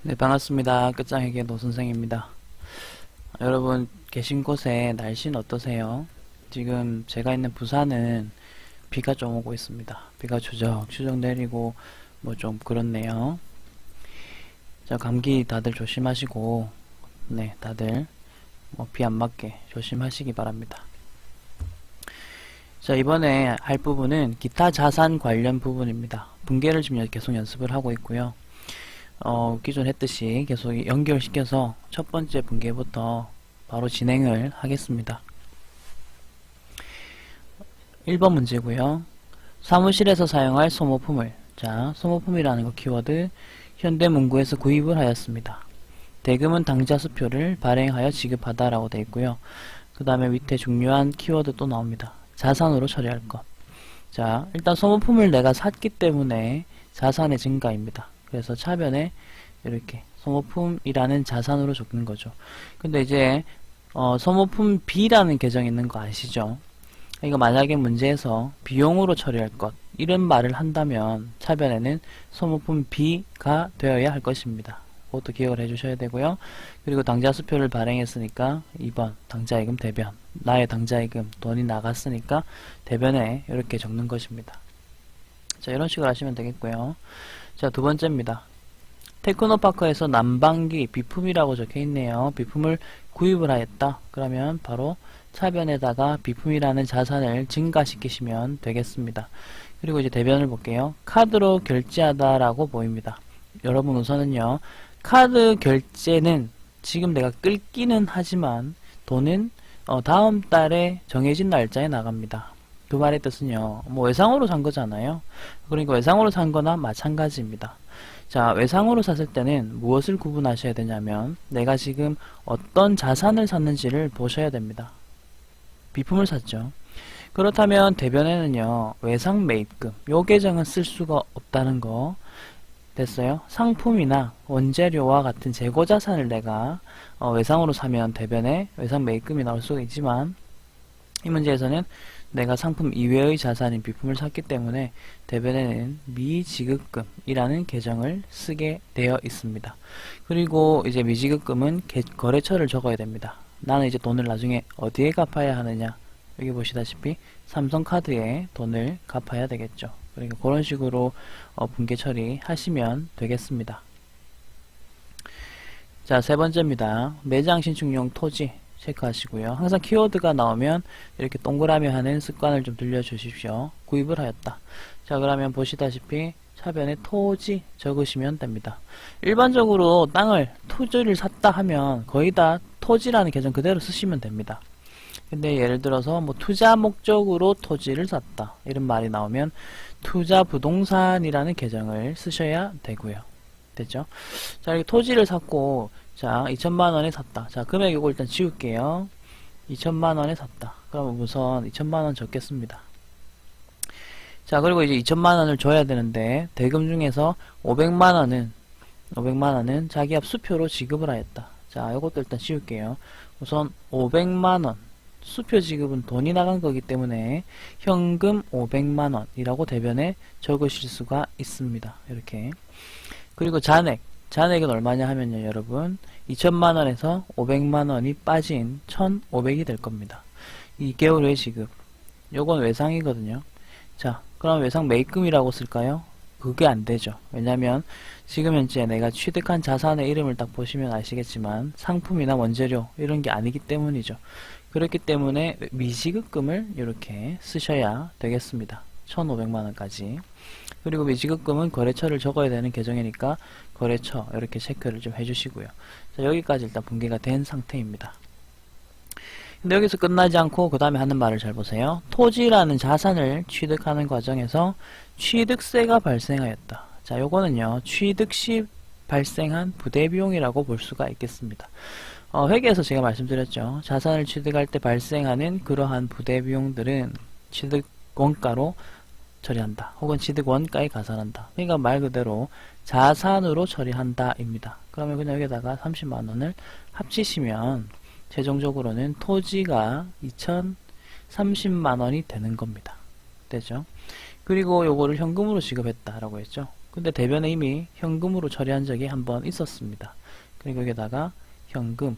네, 반갑습니다. 끝장에게 노선생입니다. 여러분 계신 곳에 날씨는 어떠세요? 지금 제가 있는 부산은 비가 좀 오고 있습니다. 비가 추적추적 내리고 뭐 좀 그렇네요. 자, 감기 다들 조심하시고, 네, 다들 뭐 비 안 맞게 조심하시기 바랍니다. 자, 이번에 할 부분은 기타 자산 관련 부분입니다. 분계를 지금 계속 연습을 하고 있고요. 기존 했듯이 계속 연결시켜서 첫 번째 분계부터 바로 진행을 하겠습니다. 1번 문제고요. 사무실에서 사용할 소모품을, 자, 소모품이라는 거 키워드 현대문구에서 구입을 하였습니다. 대금은 당좌 수표를 발행하여 지급하다 라고 되어 있고요. 그 다음에 밑에 중요한 키워드 또 나옵니다. 자산으로 처리할 것. 자, 일단 소모품을 내가 샀기 때문에 자산의 증가입니다. 그래서 차변에 이렇게 소모품이라는 자산으로 적는 거죠. 근데 이제 소모품 B라는 계정이 있는 거 아시죠? 이거 만약에 문제에서 비용으로 처리할 것 이런 말을 한다면 차변에는 소모품 B가 되어야 할 것입니다. 그것도 기억을 해주셔야 되고요. 그리고 당좌수표를 발행했으니까 2번 당좌이금 대변, 나의 당좌이금 돈이 나갔으니까 대변에 이렇게 적는 것입니다. 자, 이런 식으로 하시면 되겠고요. 자, 두 번째입니다. 테크노파크에서 난방기 비품이라고 적혀있네요. 비품을 구입을 하였다. 그러면 바로 차변에다가 비품이라는 자산을 증가시키시면 되겠습니다. 그리고 이제 대변을 볼게요. 카드로 결제하다 라고 보입니다. 여러분 우선은요, 카드 결제는 지금 내가 끌기는 하지만 돈은 다음 달에 정해진 날짜에 나갑니다. 그 말의 뜻은요, 뭐 외상으로 산 거잖아요. 그러니까 외상으로 산 거나 마찬가지입니다. 자, 외상으로 샀을 때는 무엇을 구분하셔야 되냐면 내가 지금 어떤 자산을 샀는지를 보셔야 됩니다. 비품을 샀죠. 그렇다면 대변에는요, 외상 매입금 요 계정은 쓸 수가 없다는 거 됐어요? 상품이나 원재료와 같은 재고자산을 내가 외상으로 사면 대변에 외상 매입금이 나올 수가 있지만 이 문제에서는 내가 상품 이외의 자산인 비품을 샀기 때문에 대변에는 미지급금이라는 계정을 쓰게 되어 있습니다. 그리고 이제 미지급금은 거래처를 적어야 됩니다. 나는 이제 돈을 나중에 어디에 갚아야 하느냐, 여기 보시다시피 삼성카드에 돈을 갚아야 되겠죠. 그러니까 그런 식으로 분계 처리하시면 되겠습니다. 자, 세 번째입니다. 매장 신축용 토지 체크하시고요. 항상 키워드가 나오면 이렇게 동그라미 하는 습관을 좀 들려주십시오. 구입을 하였다. 자, 그러면 보시다시피 차변에 토지 적으시면 됩니다. 일반적으로 땅을, 토지를 샀다 하면 거의 다 토지라는 계정 그대로 쓰시면 됩니다. 근데 예를 들어서 뭐 투자 목적으로 토지를 샀다 이런 말이 나오면 투자 부동산이라는 계정을 쓰셔야 되고요. 됐죠? 자, 이렇게 토지를 샀고, 자, 2천만원에 샀다. 자, 금액 이거 일단 지울게요. 2천만원에 샀다. 그럼 우선 2천만원 적겠습니다. 자, 그리고 이제 2천만원을 줘야 되는데, 대금 중에서 500만원은 자기 앞 수표로 지급을 하였다. 자, 이것도 일단 지울게요. 우선 500만원. 수표 지급은 돈이 나간 거기 때문에 현금 500만원이라고 대변에 적으실 수가 있습니다. 이렇게. 그리고 잔액은 얼마냐 하면요, 여러분 2천만원에서 500만원이 빠진 1,500이 될 겁니다. 2개월 후의 지급, 요건 외상이거든요. 자, 그럼 외상 매입금이라고 쓸까요? 그게 안 되죠. 왜냐면 지금 현재 내가 취득한 자산의 이름을 딱 보시면 아시겠지만 상품이나 원재료 이런 게 아니기 때문이죠. 그렇기 때문에 미지급금을 이렇게 쓰셔야 되겠습니다. 1,500만원까지. 그리고 미지급금은 거래처를 적어야 되는 계정이니까 거래처 이렇게 체크를 좀 해주시고요. 자, 여기까지 일단 분계가 된 상태입니다. 근데 여기서 끝나지 않고 그 다음에 하는 말을 잘 보세요. 토지라는 자산을 취득하는 과정에서 취득세가 발생하였다. 자, 요거는요, 취득 시 발생한 부대비용이라고 볼 수가 있겠습니다. 회계에서 제가 말씀드렸죠. 자산을 취득할 때 발생하는 그러한 부대비용들은 취득 원가로 처리한다. 혹은 취득 원가에 가산한다. 그러니까 말 그대로 자산으로 처리한다 입니다. 그러면 그냥 여기다가 30만원을 합치시면 최종적으로는 토지가 2,030만원이 되는 겁니다. 되죠? 그리고 요거를 현금으로 지급했다라고 했죠. 근데 대변에 이미 현금으로 처리한 적이 한번 있었습니다. 그리고 여기다가 현금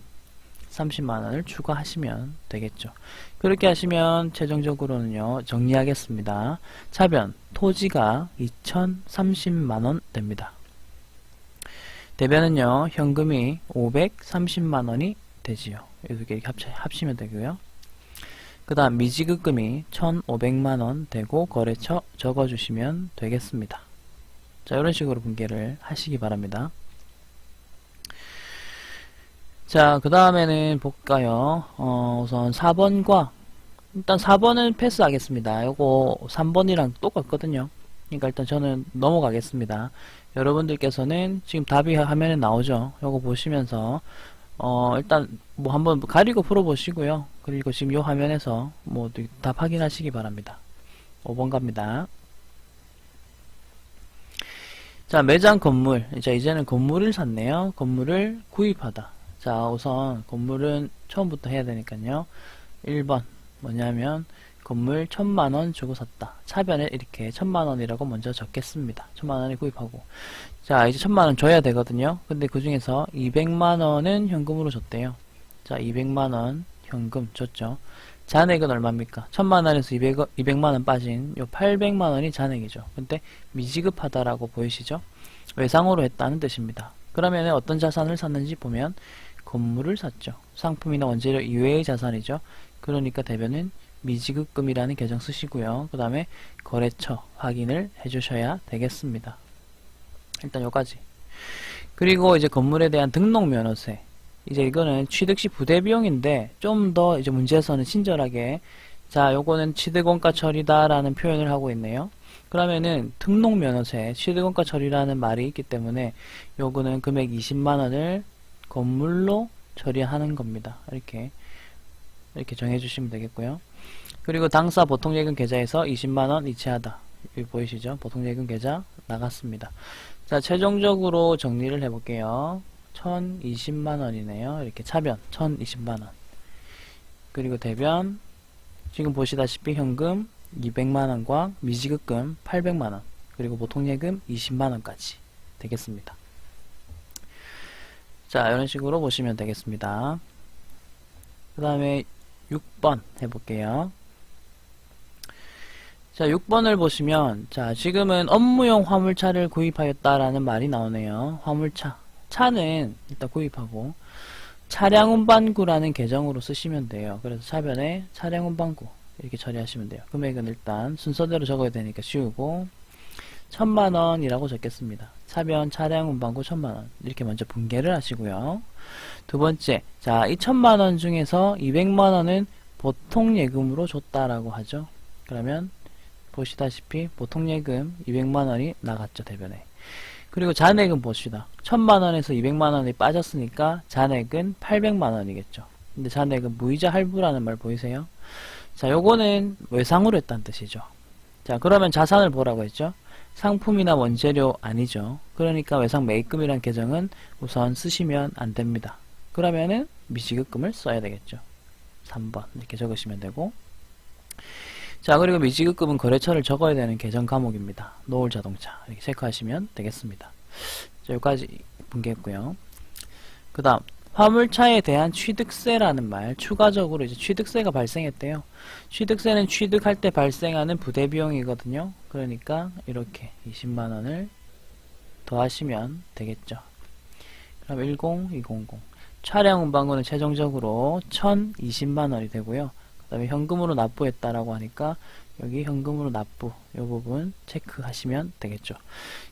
30만원을 추가하시면 되겠죠. 그렇게 하시면 최종적으로는요, 정리하겠습니다. 차변, 토지가 2030만원 됩니다. 대변은요, 현금이 530만원이 되지요. 이렇게 합치면 되고요. 그 다음 미지급금이 1500만원 되고 거래처 적어주시면 되겠습니다. 자, 이런 식으로 분계를 하시기 바랍니다. 자, 그 다음에는 볼까요? 우선 4번과, 일단 4번은 패스하겠습니다. 요거 3번이랑 똑같거든요. 그러니까 일단 저는 넘어가겠습니다. 여러분들께서는 지금 답이 화면에 나오죠? 요거 보시면서, 일단 뭐 한번 가리고 풀어보시고요. 그리고 지금 요 화면에서 뭐 답 확인하시기 바랍니다. 5번 갑니다. 자, 매장 건물. 자, 이제는 건물을 샀네요. 건물을 구입하다. 자, 우선 건물은 처음부터 해야 되니까요. 1번 뭐냐면 건물 1000만원 주고 샀다. 차변에 이렇게 1000만원이라고 먼저 적겠습니다. 1000만원에 구입하고, 자, 이제 1000만원 줘야 되거든요. 근데 그 중에서 200만원은 현금으로 줬대요. 자, 200만원 현금 줬죠. 잔액은 얼마입니까? 1000만원에서 200만원 빠진 요 800만원이 잔액이죠. 근데 미지급하다라고 보이시죠? 외상으로 했다는 뜻입니다. 그러면 어떤 자산을 샀는지 보면 건물을 샀죠. 상품이나 원재료 이외의 자산이죠. 그러니까 대변은 미지급금이라는 계정 쓰시고요. 그 다음에 거래처 확인을 해주셔야 되겠습니다. 일단 여기까지. 그리고 이제 건물에 대한 등록면허세. 이제 이거는 취득시 부대비용인데 좀 더 이제 문제에서는 친절하게, 자, 요거는 취득원가 처리다라는 표현을 하고 있네요. 그러면은 등록면허세, 취득원가 처리라는 말이 있기 때문에 요거는 금액 20만원을 건물로 처리하는 겁니다. 이렇게 정해주시면 되겠고요. 그리고 당사 보통예금 계좌에서 20만원 이체하다. 여기 보이시죠? 보통예금 계좌 나갔습니다. 자, 최종적으로 정리를 해볼게요. 1020만원이네요. 이렇게 차변 1020만원. 그리고 대변 지금 보시다시피 현금 200만원과 미지급금 800만원, 그리고 보통예금 20만원까지 되겠습니다. 자, 이런 식으로 보시면 되겠습니다. 그 다음에 6번 해볼게요. 자, 6번을 보시면, 자, 지금은 업무용 화물차를 구입하였다라는 말이 나오네요. 화물차. 차는 일단 구입하고, 차량 운반구라는 계정으로 쓰시면 돼요. 그래서 차변에 차량 운반구 이렇게 처리하시면 돼요. 금액은 일단 순서대로 적어야 되니까 씌우고 1000만원이라고 적겠습니다. 차변 차량 운반구 1000만원 이렇게 먼저 분계를 하시고요. 두 번째, 자, 이 1000만원 중에서 200만원은 보통예금으로 줬다라고 하죠. 그러면 보시다시피 보통예금 200만원이 나갔죠, 대변에. 그리고 잔액은 봅시다. 1000만원에서 200만원이 빠졌으니까 잔액은 800만원이겠죠. 근데 잔액은 무이자 할부라는 말 보이세요? 자, 요거는 외상으로 했다는 뜻이죠. 자, 그러면 자산을 보라고 했죠? 상품이나 원재료 아니죠. 그러니까 외상 매입금이란 계정은 우선 쓰시면 안 됩니다. 그러면은 미지급금을 써야 되겠죠. 3번 이렇게 적으시면 되고, 자, 그리고 미지급금은 거래처를 적어야 되는 계정 과목입니다. 노을자동차 이렇게 체크하시면 되겠습니다. 자, 여기까지 분개했고요. 그 다음 화물차에 대한 취득세라는 말, 추가적으로 이제 취득세가 발생했대요. 취득세는 취득할 때 발생하는 부대비용이거든요. 그러니까 이렇게 20만원을 더하시면 되겠죠. 그럼 10200 차량 운반구는 최종적으로 1020만원이 되고요. 그 다음에 현금으로 납부했다라고 하니까 여기 현금으로 납부 이 부분 체크하시면 되겠죠.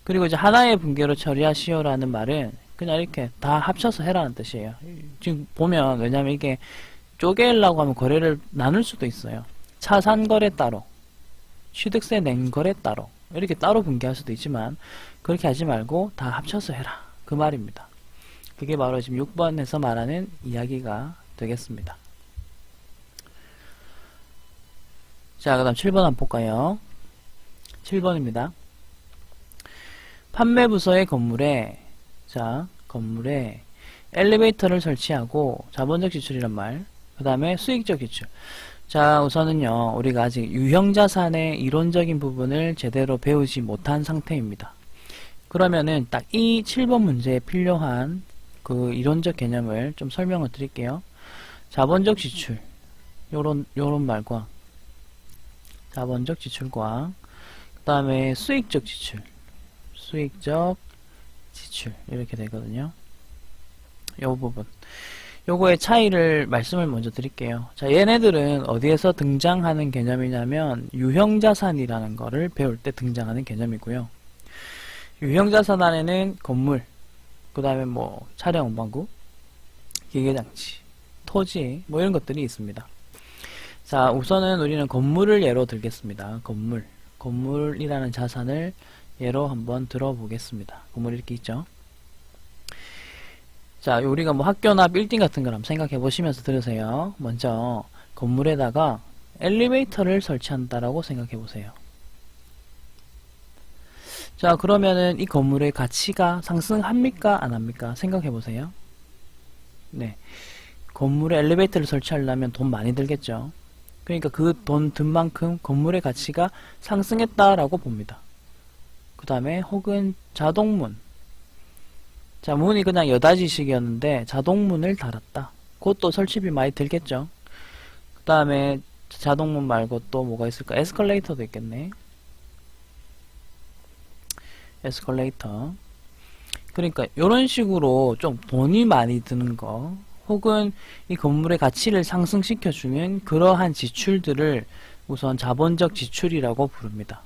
그리고 이제 하나의 분계로 처리하시오라는 말은 그냥 이렇게 다 합쳐서 해라는 뜻이에요. 지금 보면, 왜냐면 이게 쪼개려고 하면 거래를 나눌 수도 있어요. 차 산 거래 따로, 취득세 낸 거래 따로, 이렇게 따로 분계할 수도 있지만 그렇게 하지 말고 다 합쳐서 해라, 그 말입니다. 그게 바로 지금 6번에서 말하는 이야기가 되겠습니다. 자, 그 다음 7번 한번 볼까요? 7번입니다. 판매부서의 건물에, 자, 건물에 엘리베이터를 설치하고 자본적 지출이란 말, 그 다음에 수익적 지출. 자, 우선은요, 우리가 아직 유형자산의 이론적인 부분을 제대로 배우지 못한 상태입니다. 그러면은 딱 이 7번 문제에 필요한 그 이론적 개념을 좀 설명을 드릴게요. 자본적 지출, 요런 말과 자본적 지출과 그 다음에 수익적 지출 이렇게 되거든요. 요 부분, 요거의 차이를 말씀을 먼저 드릴게요. 자, 얘네들은 어디에서 등장하는 개념이냐면 유형자산이라는 거를 배울 때 등장하는 개념이고요. 유형자산 안에는 건물, 그 다음에 뭐 차량 운반구, 기계장치, 토지 뭐 이런 것들이 있습니다. 자, 우선은 우리는 건물을 예로 들겠습니다. 건물이라는 자산을 예로 한번 들어보겠습니다. 건물 이렇게 있죠. 자, 우리가 뭐 학교나 빌딩 같은 걸 한번 생각해 보시면서 들으세요. 먼저 건물에다가 엘리베이터를 설치한다라고 생각해 보세요. 자, 그러면은 이 건물의 가치가 상승합니까? 안 합니까? 생각해 보세요. 네. 건물에 엘리베이터를 설치하려면 돈 많이 들겠죠. 그러니까 그 돈 든 만큼 건물의 가치가 상승했다라고 봅니다. 그 다음에 혹은 자동문. 자, 문이 그냥 여닫이식이었는데 자동문을 달았다. 그것도 설치비 많이 들겠죠. 그 다음에 자동문 말고 또 뭐가 있을까? 에스컬레이터도 있겠네. 에스컬레이터. 그러니까 이런 식으로 좀 돈이 많이 드는 거 혹은 이 건물의 가치를 상승시켜주는 그러한 지출들을 우선 자본적 지출이라고 부릅니다.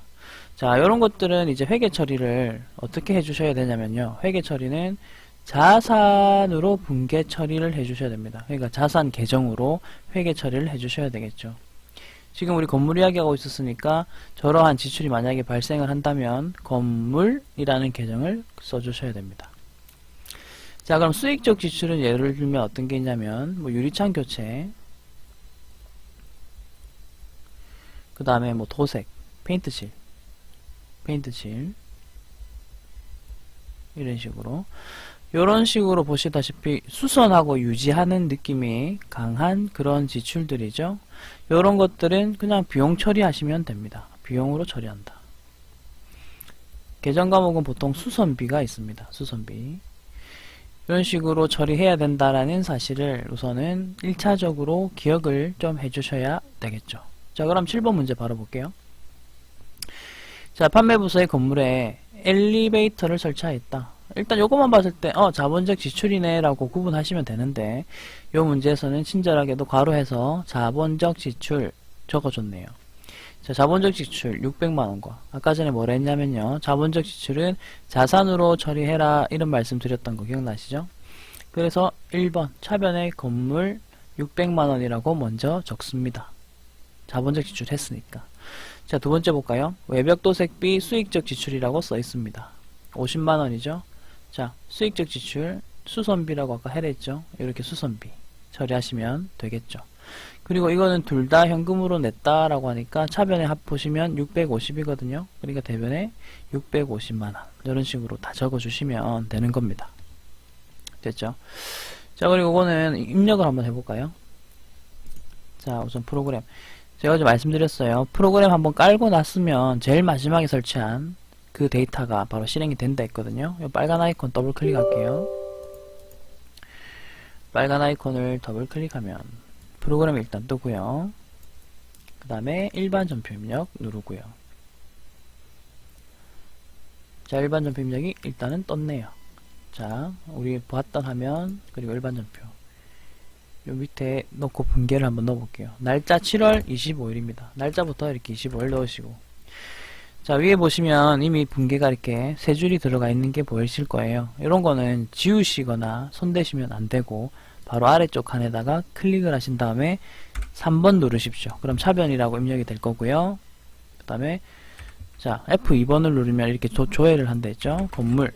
자, 이런 것들은 이제 회계 처리를 어떻게 해주셔야 되냐면요. 회계 처리는 자산으로 분계 처리를 해주셔야 됩니다. 그러니까 자산 계정으로 회계 처리를 해주셔야 되겠죠. 지금 우리 건물 이야기하고 있었으니까 저러한 지출이 만약에 발생을 한다면 건물이라는 계정을 써주셔야 됩니다. 자, 그럼 수익적 지출은 예를 들면 어떤 게 있냐면 뭐 유리창 교체, 그 다음에 뭐 도색, 페인트칠 이런 식으로 이런 식으로 보시다시피 수선하고 유지하는 느낌이 강한 그런 지출들이죠. 이런 것들은 그냥 비용 처리하시면 됩니다. 비용으로 처리한다. 계정 과목은 보통 수선비가 있습니다. 수선비. 이런 식으로 처리해야 된다라는 사실을 우선은 1차적으로 기억을 좀 해주셔야 되겠죠. 자, 그럼 7번 문제 바로 볼게요. 자, 판매부서의 건물에 엘리베이터를 설치하였다. 일단 요것만 봤을 때 자본적 지출이네 라고 구분하시면 되는데 요 문제에서는 친절하게도 괄호해서 자본적 지출 적어줬네요. 자, 자본적 지출 600만원과 아까 전에 뭐라 했냐면요. 자본적 지출은 자산으로 처리해라 이런 말씀 드렸던 거 기억나시죠? 그래서 1번 차변에 건물 600만원이라고 먼저 적습니다. 자본적 지출 했으니까. 자, 두 번째 볼까요? 외벽 도색비 수익적 지출이라고 써 있습니다. 50만원이죠? 자, 수익적 지출, 수선비라고 아까 해랬죠? 이렇게 수선비 처리하시면 되겠죠. 그리고 이거는 둘 다 현금으로 냈다라고 하니까 차변에 합 보시면 650이거든요. 그러니까 대변에 650만원. 이런 식으로 다 적어주시면 되는 겁니다. 됐죠? 자, 그리고 이거는 입력을 한번 해볼까요? 자, 우선 프로그램. 제가 어제 말씀드렸어요. 프로그램 한번 깔고 났으면 제일 마지막에 설치한 그 데이터가 바로 실행이 된다 했거든요. 이 빨간 아이콘 더블 클릭할게요. 빨간 아이콘을 더블 클릭하면 프로그램이 일단 뜨고요. 그 다음에 일반 전표 입력 누르고요. 자, 일반 전표 입력이 일단은 떴네요. 자, 우리 보았던 화면 그리고 일반 전표 요 밑에 넣고 분계를 한번 넣어볼게요. 날짜 7월 25일입니다. 날짜부터 이렇게 25일 넣으시고 자, 위에 보시면 이미 분계가 이렇게 세 줄이 들어가 있는 게 보이실 거예요. 이런 거는 지우시거나 손대시면 안 되고 바로 아래쪽 칸에다가 클릭을 하신 다음에 3번 누르십시오. 그럼 차변이라고 입력이 될 거고요. 그 다음에 자, F2번을 누르면 이렇게 조회를 한다 했죠. 건물.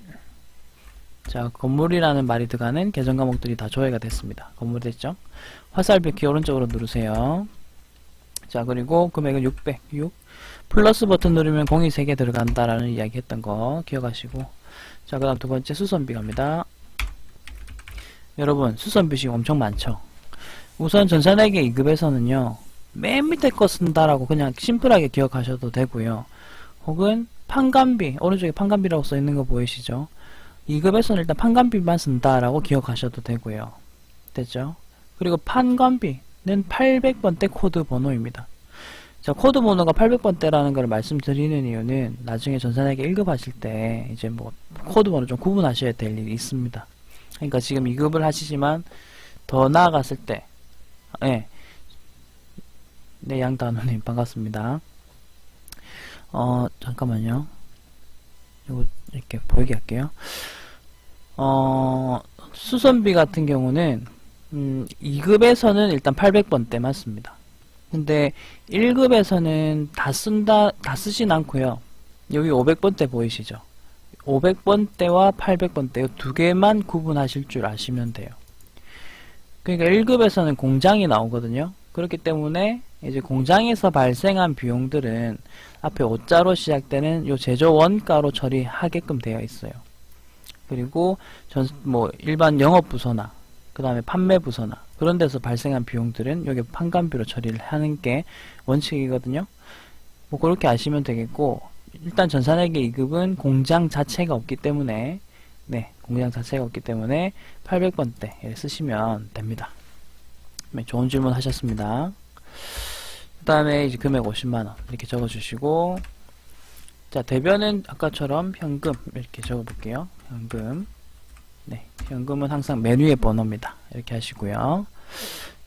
자, 건물이라는 말이 들어가는 계정 과목들이 다 조회가 됐습니다. 건물 됐죠? 화살표키 오른쪽으로 누르세요. 자, 그리고 금액은 600. 플러스 버튼 누르면 공이 3개 들어간다라는 이야기 했던 거 기억하시고. 자, 그 다음 두 번째 수선비 갑니다. 여러분, 수선비 지금 엄청 많죠? 우선 전산회계 2급에서는요, 맨 밑에 거 쓴다라고 그냥 심플하게 기억하셔도 되고요. 혹은 판관비, 오른쪽에 판관비라고 써 있는 거 보이시죠? 2급에서는 일단 판관비만 쓴다라고 기억하셔도 되고요. 됐죠? 그리고 판관비는 800번대 코드 번호입니다. 자, 코드 번호가 800번대라는 걸 말씀드리는 이유는 나중에 전산회계 1급 하실 때 이제 뭐 코드 번호 좀 구분하셔야 될 일이 있습니다. 그러니까 지금 2급을 하시지만 더 나아갔을 때, 예. 네, 양단호님 반갑습니다. 잠깐만요. 이거 이렇게 보이게 할게요. 수선비 같은 경우는 2급에서는 일단 800번대 맞습니다. 근데 1급에서는 다 쓰진 않고요. 여기 500번대 보이시죠? 500번대와 800번대 두 개만 구분하실 줄 아시면 돼요. 그러니까 1급에서는 공장이 나오거든요. 그렇기 때문에 이제 공장에서 발생한 비용들은 앞에 5자로 시작되는 요 제조 원가로 처리하게끔 되어 있어요. 그리고 일반 영업 부서나 그 다음에 판매 부서나 그런 데서 발생한 비용들은 여기 판관비로 처리를 하는 게 원칙이거든요. 뭐 그렇게 아시면 되겠고, 일단 전산회계 2급은 공장 자체가 없기 때문에, 네, 공장 자체가 없기 때문에 800번대 쓰시면 됩니다. 네, 좋은 질문 하셨습니다. 그 다음에 이제 금액 50만원 이렇게 적어주시고, 자, 대변은 아까처럼 현금 이렇게 적어볼게요. 현금. 네, 현금은 항상 메뉴의 번호입니다. 이렇게 하시고요.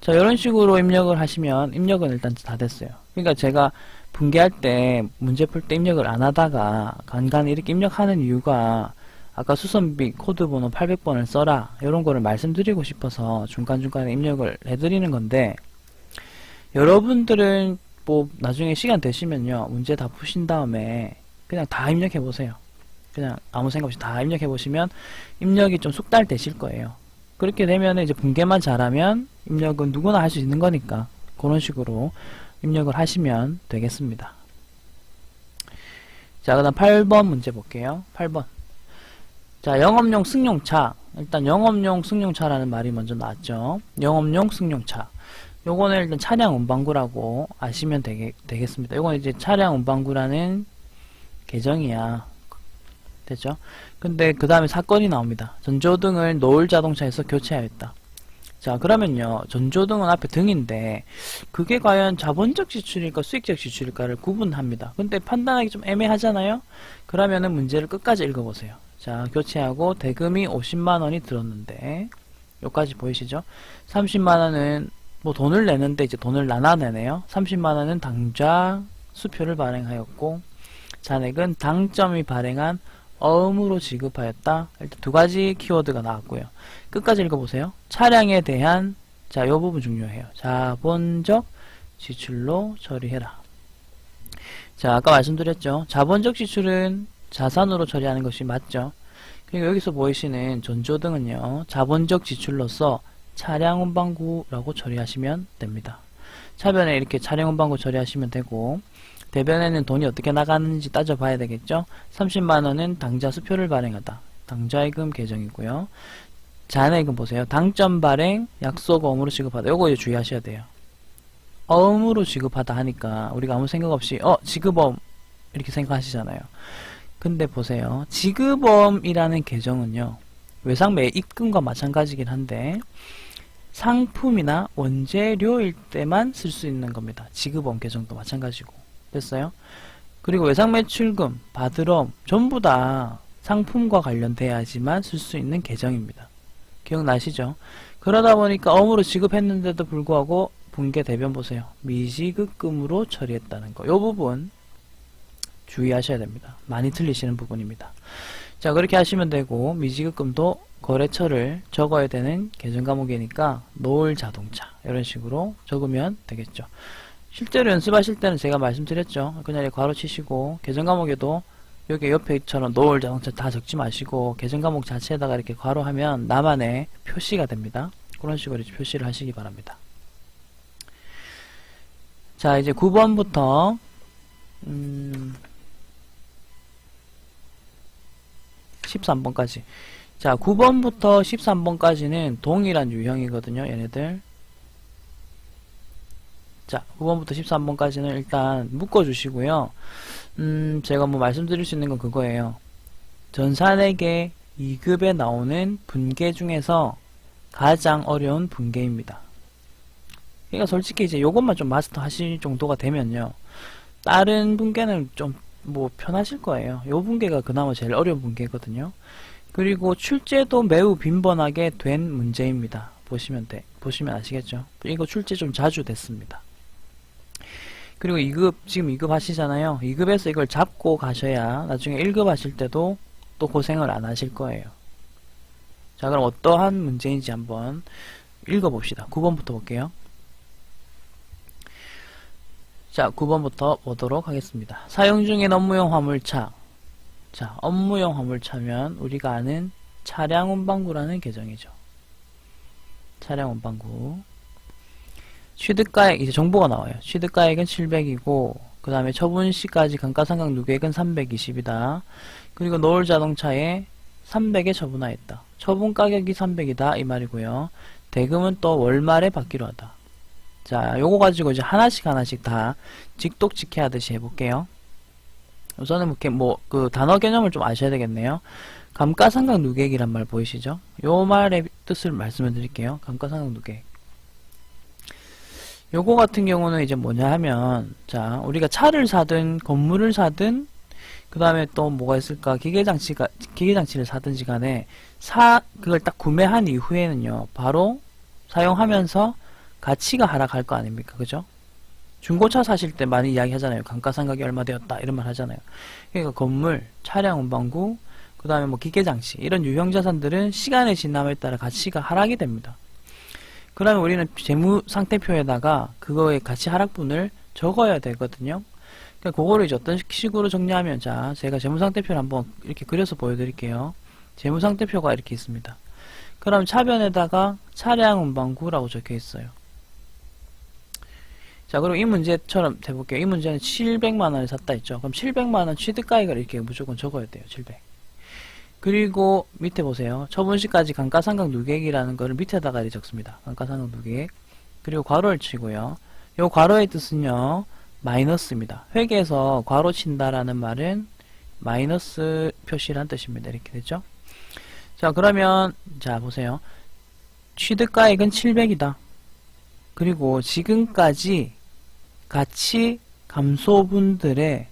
자, 이런 식으로 입력을 하시면 입력은 일단 다 됐어요. 그러니까 제가 분계할 때 문제 풀 때 입력을 안 하다가 간간히 이렇게 입력하는 이유가 아까 수선비 코드 번호 800번을 써라 이런 거를 말씀드리고 싶어서 중간중간에 입력을 해드리는 건데, 여러분들은 뭐 나중에 시간 되시면요 문제 다 푸신 다음에 그냥 다 입력해 보세요. 그냥 아무 생각 없이 다 입력해 보시면 입력이 좀 숙달되실 거예요. 그렇게 되면 이제 분계만 잘하면 입력은 누구나 할 수 있는 거니까 그런 식으로 입력을 하시면 되겠습니다. 자, 그 다음 8번 문제 볼게요. 8번. 자, 영업용 승용차. 일단 영업용 승용차라는 말이 먼저 나왔죠. 영업용 승용차. 요거는 일단 차량 운반구라고 아시면 되겠습니다. 요거는 이제 차량 운반구라는 계정이야. 됐죠? 근데 그 다음에 사건이 나옵니다. 전조등을 노을 자동차에서 교체하였다. 자, 그러면요, 전조등은 앞에 등인데 그게 과연 자본적 지출일까 수익적 지출일까를 구분합니다. 근데 판단하기 좀 애매하잖아요? 그러면은 문제를 끝까지 읽어보세요. 자, 교체하고 대금이 50만원이 들었는데 여기까지 보이시죠? 30만원은 뭐 돈을 내는데 이제 돈을 나눠내네요. 30만원은 당좌 수표를 발행하였고, 잔액은 당점이 발행한 어음으로 지급하였다. 일단 두 가지 키워드가 나왔고요. 끝까지 읽어보세요. 차량에 대한, 자, 이 부분 중요해요. 자본적 지출로 처리해라. 자, 아까 말씀드렸죠. 자본적 지출은 자산으로 처리하는 것이 맞죠. 그리고 여기서 보이시는 전조등은요, 자본적 지출로서 차량 운반구라고 처리하시면 됩니다. 차변에 이렇게 차량 운반구 처리하시면 되고, 대변에는 돈이 어떻게 나가는지 따져봐야 되겠죠. 30만원은 당좌 수표를 발행하다. 당좌예금 계정이고요. 잔액은 보세요. 당점 발행, 약속 어음으로 지급하다. 요거 이제 주의하셔야 돼요. 어음으로 지급하다 하니까 우리가 아무 생각 없이 지급어음 이렇게 생각하시잖아요. 근데 보세요. 지급어음이라는 계정은요, 외상매 입금과 마찬가지긴 한데 상품이나 원재료일 때만 쓸 수 있는 겁니다. 지급어음 계정도 마찬가지고. 됐어요? 그리고 외상매출금, 받으럼 전부 다 상품과 관련돼야지만 쓸 수 있는 계정입니다. 기억나시죠? 그러다 보니까 어음으로 지급했는데도 불구하고 분계 대변 보세요. 미지급금으로 처리했다는 거. 이 부분 주의하셔야 됩니다. 많이 틀리시는 부분입니다. 자, 그렇게 하시면 되고, 미지급금도 거래처를 적어야 되는 계정 과목이니까 노을 자동차 이런 식으로 적으면 되겠죠. 실제로 연습하실 때는 제가 말씀드렸죠. 그냥 이렇게 괄호 치시고, 계정 과목에도 여기 옆에처럼 노을 자동차 다 적지 마시고 계정 과목 자체에다가 이렇게 괄호하면 나만의 표시가 됩니다. 그런 식으로 이제 표시를 하시기 바랍니다. 자, 이제 9번부터 13번까지. 자, 9번부터 13번까지는 동일한 유형이거든요, 얘네들. 자, 9번부터 13번까지는 일단 묶어주시고요. 제가 뭐 말씀드릴 수 있는 건 그거예요. 전산회계 2급에 나오는 분계 중에서 가장 어려운 분계입니다. 그러니까 솔직히 이제 요것만 좀 마스터 하실 정도가 되면요, 다른 분계는 좀 뭐 편하실 거예요. 요 분계가 그나마 제일 어려운 분계거든요. 그리고 출제도 매우 빈번하게 된 문제입니다. 보시면 아시겠죠? 이거 출제 좀 자주 됐습니다. 그리고 2급, 지금 2급 하시잖아요. 2급에서 이걸 잡고 가셔야 나중에 1급 하실 때도 또 고생을 안 하실 거예요. 자, 그럼 어떠한 문제인지 한번 읽어봅시다. 9번부터 볼게요. 자, 9번부터 보도록 하겠습니다. 사용 중인 업무용 화물차. 자, 업무용 화물차면 우리가 아는 차량 운반구라는 계정이죠. 차량 운반구. 취득가액, 이제 정보가 나와요. 취득가액은 700이고, 그 다음에 처분시까지 감가상각 누계액은 320이다. 그리고 노을자동차에 300에 처분하였다. 처분가격이 300이다. 이 말이고요. 대금은 또 월말에 받기로 하다. 자, 요거 가지고 이제 하나씩 다 직독직해 하듯이 해볼게요. 우선은 그 단어 개념을 좀 아셔야 되겠네요. 감가상각 누계액이란 말 보이시죠? 요 말의 뜻을 말씀을 드릴게요. 감가상각 누계액. 요거 같은 경우는 이제 뭐냐 하면, 자, 우리가 차를 사든 건물을 사든 그 다음에 또 뭐가 있을까, 기계장치를 사든지 간에 그걸 딱 구매한 이후에는요, 바로 사용하면서 가치가 하락할 거 아닙니까? 그죠? 중고차 사실 때 많이 이야기 하잖아요. 감가상각이 얼마 되었다 이런 말 하잖아요. 그러니까 건물, 차량 운반구, 그 다음에 뭐 기계장치 이런 유형자산들은 시간의 지남에 따라 가치가 하락이 됩니다. 그러면 우리는 재무상태표에다가 그거의 가치 하락분을 적어야 되거든요. 그러니까 그거를 이제 어떤 식으로 정리하면, 자, 제가 재무상태표를 한번 이렇게 그려서 보여드릴게요. 재무상태표가 이렇게 있습니다. 그럼 차변에다가 차량 운반구라고 적혀 있어요. 자, 그리고 이 문제처럼 해볼게요. 이 문제는 700만원을 샀다 했죠. 그럼 700만원 취득가액을 이렇게 무조건 적어야 돼요. 700. 그리고 밑에 보세요. 처분시까지 감가상각 누계액이라는 거를 밑에다가 이렇게 적습니다. 감가상각 누계액. 그리고 괄호를 치고요. 요 괄호의 뜻은요, 마이너스입니다. 회계에서 괄호 친다라는 말은 마이너스 표시란 뜻입니다. 이렇게 되죠. 자, 그러면 자 보세요. 취득가액은 700이다. 그리고 지금까지 가치 감소분들의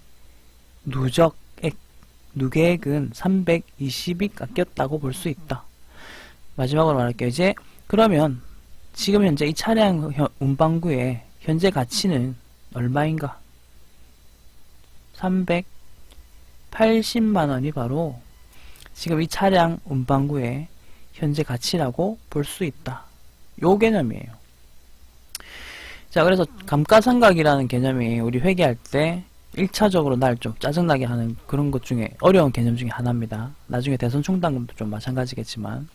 누계액은 320이 깎였다고 볼 수 있다. 마지막으로 말할게요. 이제 그러면 지금 현재 이 차량 운반구의 현재 가치는 얼마인가? 380만원이 바로 지금 이 차량 운반구의 현재 가치라고 볼 수 있다. 요 개념이에요. 자, 그래서 감가상각이라는 개념이 우리 회계할 때 1차적으로 날 좀 짜증나게 하는 그런 것 중에 어려운 개념 중에 하나입니다. 나중에 대손 충당금도 좀 마찬가지겠지만.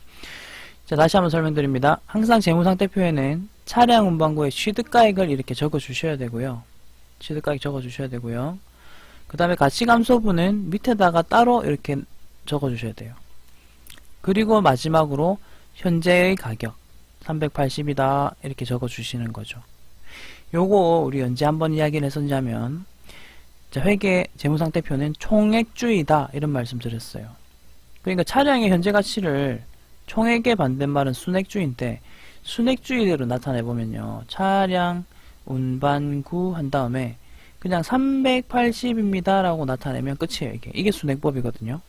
자, 다시 한번 설명드립니다. 항상 재무상태표에는 차량 운반구의 취득가액을 이렇게 적어 주셔야 되고요. 취득가액 적어 주셔야 되고요. 그 다음에 가치감소분은 밑에다가 따로 이렇게 적어 주셔야 돼요. 그리고 마지막으로 현재의 가격 380이다 이렇게 적어 주시는 거죠. 요거 우리 언제 한번 이야기를 했었냐면, 자, 회계 재무상태표는 총액주의다 이런 말씀 드렸어요. 그러니까 차량의 현재 가치를 총액의 반대말은 순액주의인데, 순액주의대로 나타내보면요, 차량 운반구 한 다음에 그냥 380입니다 라고 나타내면 끝이에요. 이게 순액법이거든요.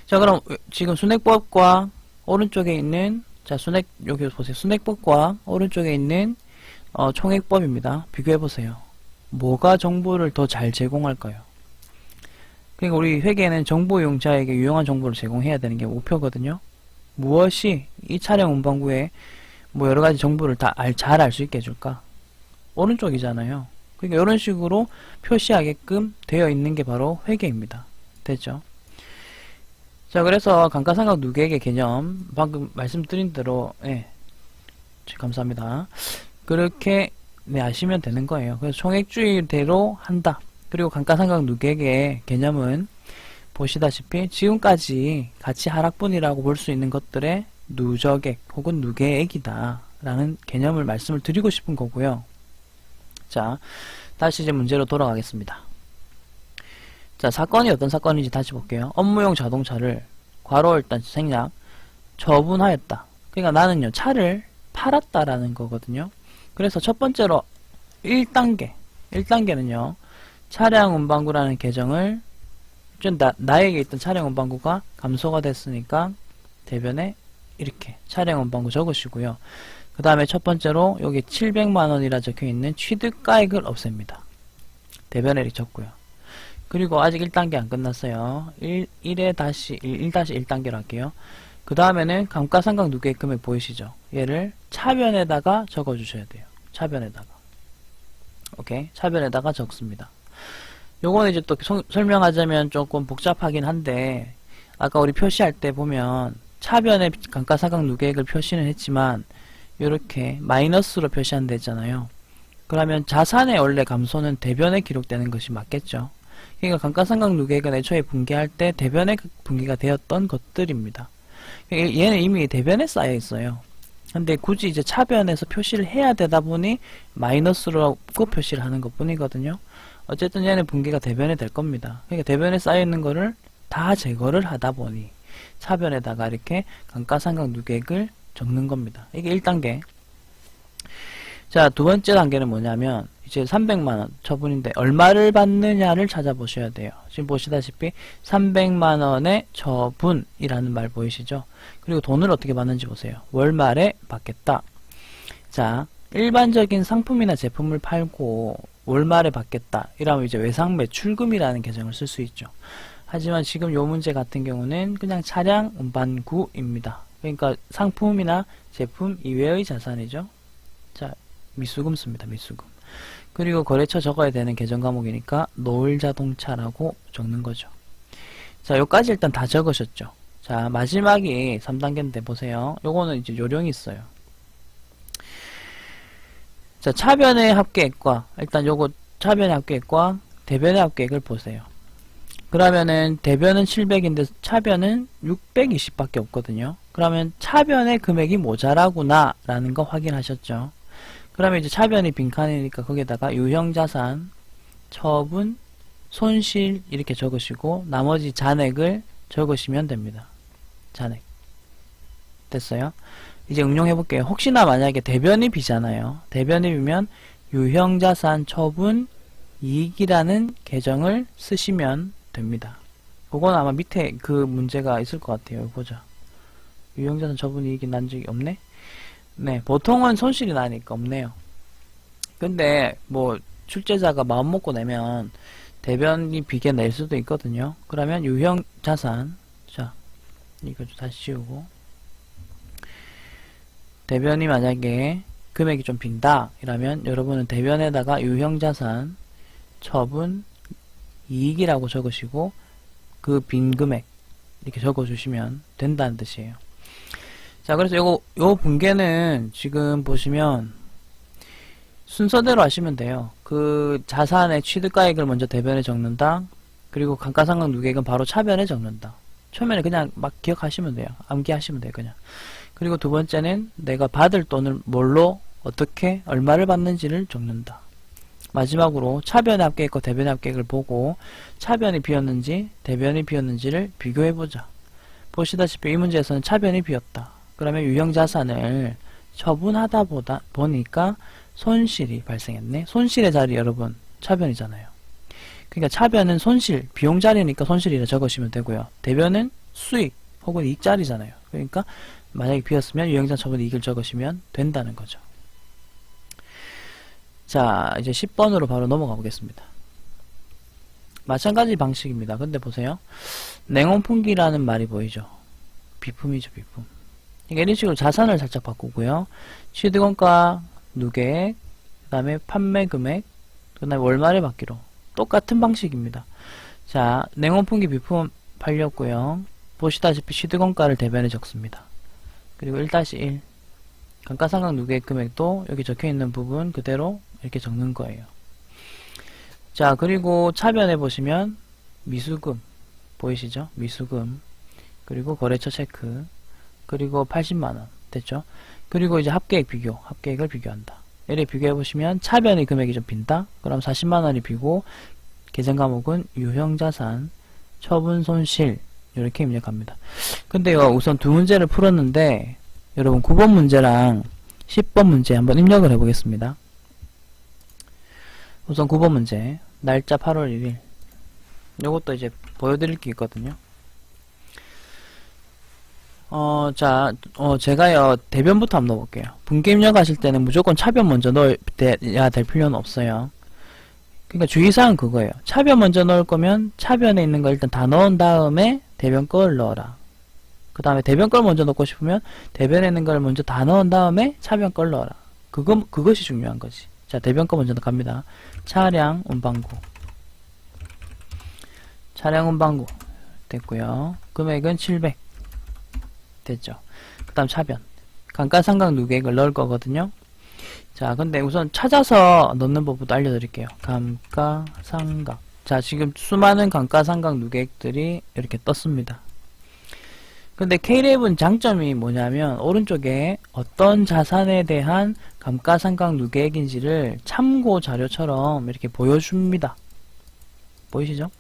자, 그럼 지금 순액법과 오른쪽에 있는, 자, 여기 보세요. 순액법과 오른쪽에 있는 총액법입니다. 비교해보세요. 뭐가 정보를 더 잘 제공할까요? 그러니까 우리 회계는 정보 이용자에게 유용한 정보를 제공해야 되는 게 목표거든요. 무엇이 이 차량 운반구에 뭐 여러가지 정보를 다 잘 알 수 있게 해줄까? 오른쪽이잖아요. 그러니까 이런 식으로 표시하게끔 되어 있는 게 바로 회계입니다. 됐죠? 자, 그래서 감가상각 누계액의 개념 방금 말씀드린 대로, 감사합니다. 그렇게 아시면 되는 거예요. 그래서 총액주의대로 한다. 그리고 감가상각 누계액의 개념은 보시다시피 지금까지 가치 하락분이라고 볼 수 있는 것들의 누적액 혹은 누계액이다 라는 개념을 말씀을 드리고 싶은 거고요. 자, 다시 이제 문제로 돌아가겠습니다. 자, 사건이 어떤 사건인지 다시 볼게요. 업무용 자동차를 괄호 일단 생략 처분하였다. 그러니까 나는요 차를 팔았다라는 거거든요. 그래서 첫 번째로 1단계는요 차량 운반구라는 계정을 나에게 있던 차량 운반구가 감소가 됐으니까 대변에 이렇게 차량 운반구 적으시고요. 그 다음에 첫 번째로 여기 700만원이라 적혀있는 취득가액을 없앱니다. 대변에 이렇게 적고요. 그리고 아직 1단계 안 끝났어요. 1-1단계로 할게요. 그 다음에는 감가상각 누계 금액 보이시죠? 얘를 차변에다가 적어주셔야 돼요. 차변에다가. 오케이. 차변에다가 적습니다. 요거는 이제 또 설명하자면 조금 복잡하긴 한데, 아까 우리 표시할 때 보면 차변에 감가상각 누계액을 표시는 했지만, 요렇게 마이너스로 표시한다 했잖아요. 그러면 자산의 원래 감소는 대변에 기록되는 것이 맞겠죠? 그러니까 감가상각 누계액은 애초에 분기할 때 대변에 분기가 되었던 것들입니다. 얘는 이미 대변에 쌓여 있어요. 근데 굳이 이제 차변에서 표시를 해야 되다 보니 마이너스로 표시를 하는 것 뿐이거든요. 어쨌든 얘는 분기가 대변에 될 겁니다. 그러니까 대변에 쌓여 있는 거를 다 제거를 하다 보니 차변에다가 이렇게 감가상각 누계액을 적는 겁니다. 이게 1단계. 자, 두 번째 단계는 뭐냐면 이제 300만원 처분인데 얼마를 받느냐를 찾아보셔야 돼요. 지금 보시다시피 300만원의 처분이라는 말 보이시죠? 그리고 돈을 어떻게 받는지 보세요. 월말에 받겠다. 자, 일반적인 상품이나 제품을 팔고 월말에 받겠다. 이러면 이제 외상 매출금이라는 계정을 쓸 수 있죠. 하지만 지금 요 문제 같은 경우는 그냥 차량 운반구입니다. 그러니까 상품이나 제품 이외의 자산이죠. 자, 미수금 씁니다. 미수금. 그리고 거래처 적어야 되는 계정 과목이니까 노을자동차라고 적는 거죠. 자, 요까지 일단 다 적으셨죠. 자, 마지막이 3단계인데 보세요. 요거는 이제 요령이 있어요. 자, 차변의 합계액과 일단 요거 차변의 합계액과 대변의 합계액을 보세요. 그러면은 대변은 700인데 차변은 620밖에 없거든요. 그러면 차변의 금액이 모자라구나 라는 거 확인하셨죠. 그러면 이제 차변이 빈칸이니까 거기에다가 유형자산, 처분, 손실 이렇게 적으시고 나머지 잔액을 적으시면 됩니다. 잔액. 됐어요? 이제 응용해 볼게요. 혹시나 만약에 대변이 비잖아요. 대변이 비면 유형자산, 처분, 이익이라는 계정을 쓰시면 됩니다. 그건 아마 밑에 그 문제가 있을 것 같아요. 보자. 유형자산, 처분, 이익이 난 적이 없네? 네, 보통은 손실이 나니까 없네요. 근데 뭐 출제자가 마음 먹고 내면 대변이 비게 낼 수도 있거든요. 그러면 유형 자산, 자 이거 좀 다시 지우고, 대변이 만약에 금액이 좀 빈다 이러면 여러분은 대변에다가 유형 자산, 처분, 이익이라고 적으시고 그 빈 금액 이렇게 적어주시면 된다는 뜻이에요. 자, 그래서 요 분계는 지금 보시면 순서대로 하시면 돼요. 그 자산의 취득가액을 먼저 대변에 적는다. 그리고 감가상각 누계액은 바로 차변에 적는다. 처음에는 그냥 막 기억하시면 돼요. 암기하시면 돼요, 그냥. 그리고 두 번째는 내가 받을 돈을 뭘로, 어떻게, 얼마를 받는지를 적는다. 마지막으로 차변의 합계액과 대변의 합계액을 보고 차변이 비었는지 대변이 비었는지를 비교해보자. 보시다시피 이 문제에서는 차변이 비었다. 그러면 유형자산을 처분하다 보니까 손실이 발생했네. 손실의 자리 여러분 차변이잖아요. 그러니까 차변은 손실, 비용 자리니까 손실이라 적으시면 되고요. 대변은 수익 혹은 이익 자리잖아요. 그러니까 만약에 비었으면 유형자산 처분 이익을 적으시면 된다는 거죠. 자, 이제 10번으로 바로 넘어가 보겠습니다. 마찬가지 방식입니다. 근데 보세요. 냉온풍기라는 말이 보이죠? 비품이죠, 비품. 그러니까 이런 식으로 자산을 살짝 바꾸고요. 취득원가, 누계액, 그 다음에 판매 금액, 그 다음에 월말에 받기로. 똑같은 방식입니다. 자, 냉온풍기 비품 팔렸고요. 보시다시피 취득원가를 대변에 적습니다. 그리고 1-1 감가상각 누계액 금액도 여기 적혀있는 부분 그대로 이렇게 적는 거예요. 자, 그리고 차변에 보시면 미수금 보이시죠? 미수금, 그리고 거래처 체크, 그리고 80만원 됐죠? 그리고 이제 합계액 비교, 합계액을 비교한다. 이렇게 비교해보시면 차변의 금액이 좀 빈다? 그럼 40만원이 비고 계정 과목은 유형자산, 처분 손실 이렇게 입력합니다. 근데요, 우선 두 문제를 풀었는데 여러분 9번 문제랑 10번 문제 한번 입력을 해보겠습니다. 우선 9번 문제 날짜 8월 1일 요것도 이제 보여드릴 게 있거든요. 제가요 대변부터 한번 넣어볼게요. 분계 입력하실 때는 무조건 차변 먼저 넣어야 될 필요는 없어요. 그러니까 주의사항은 그거예요. 차변 먼저 넣을 거면 차변에 있는 거 일단 다 넣은 다음에 대변 걸 넣어라. 그 다음에 대변 걸 먼저 넣고 싶으면 대변에 있는 걸 먼저 다 넣은 다음에 차변 걸 넣어라. 그것이 중요한 거지. 자, 대변 거 먼저 갑니다. 차량 운반구. 차량 운반구 됐고요. 금액은 700 됐죠. 그 다음 차변. 감가상각 누계액을 넣을 거거든요. 자, 근데 우선 찾아서 넣는 법부터 알려드릴게요. 감가상각. 자, 지금 수많은 감가상각 누계액들이 이렇게 떴습니다. 근데 K랩은 장점이 뭐냐면 오른쪽에 어떤 자산에 대한 감가상각 누계액인지를 참고 자료처럼 이렇게 보여줍니다. 보이시죠?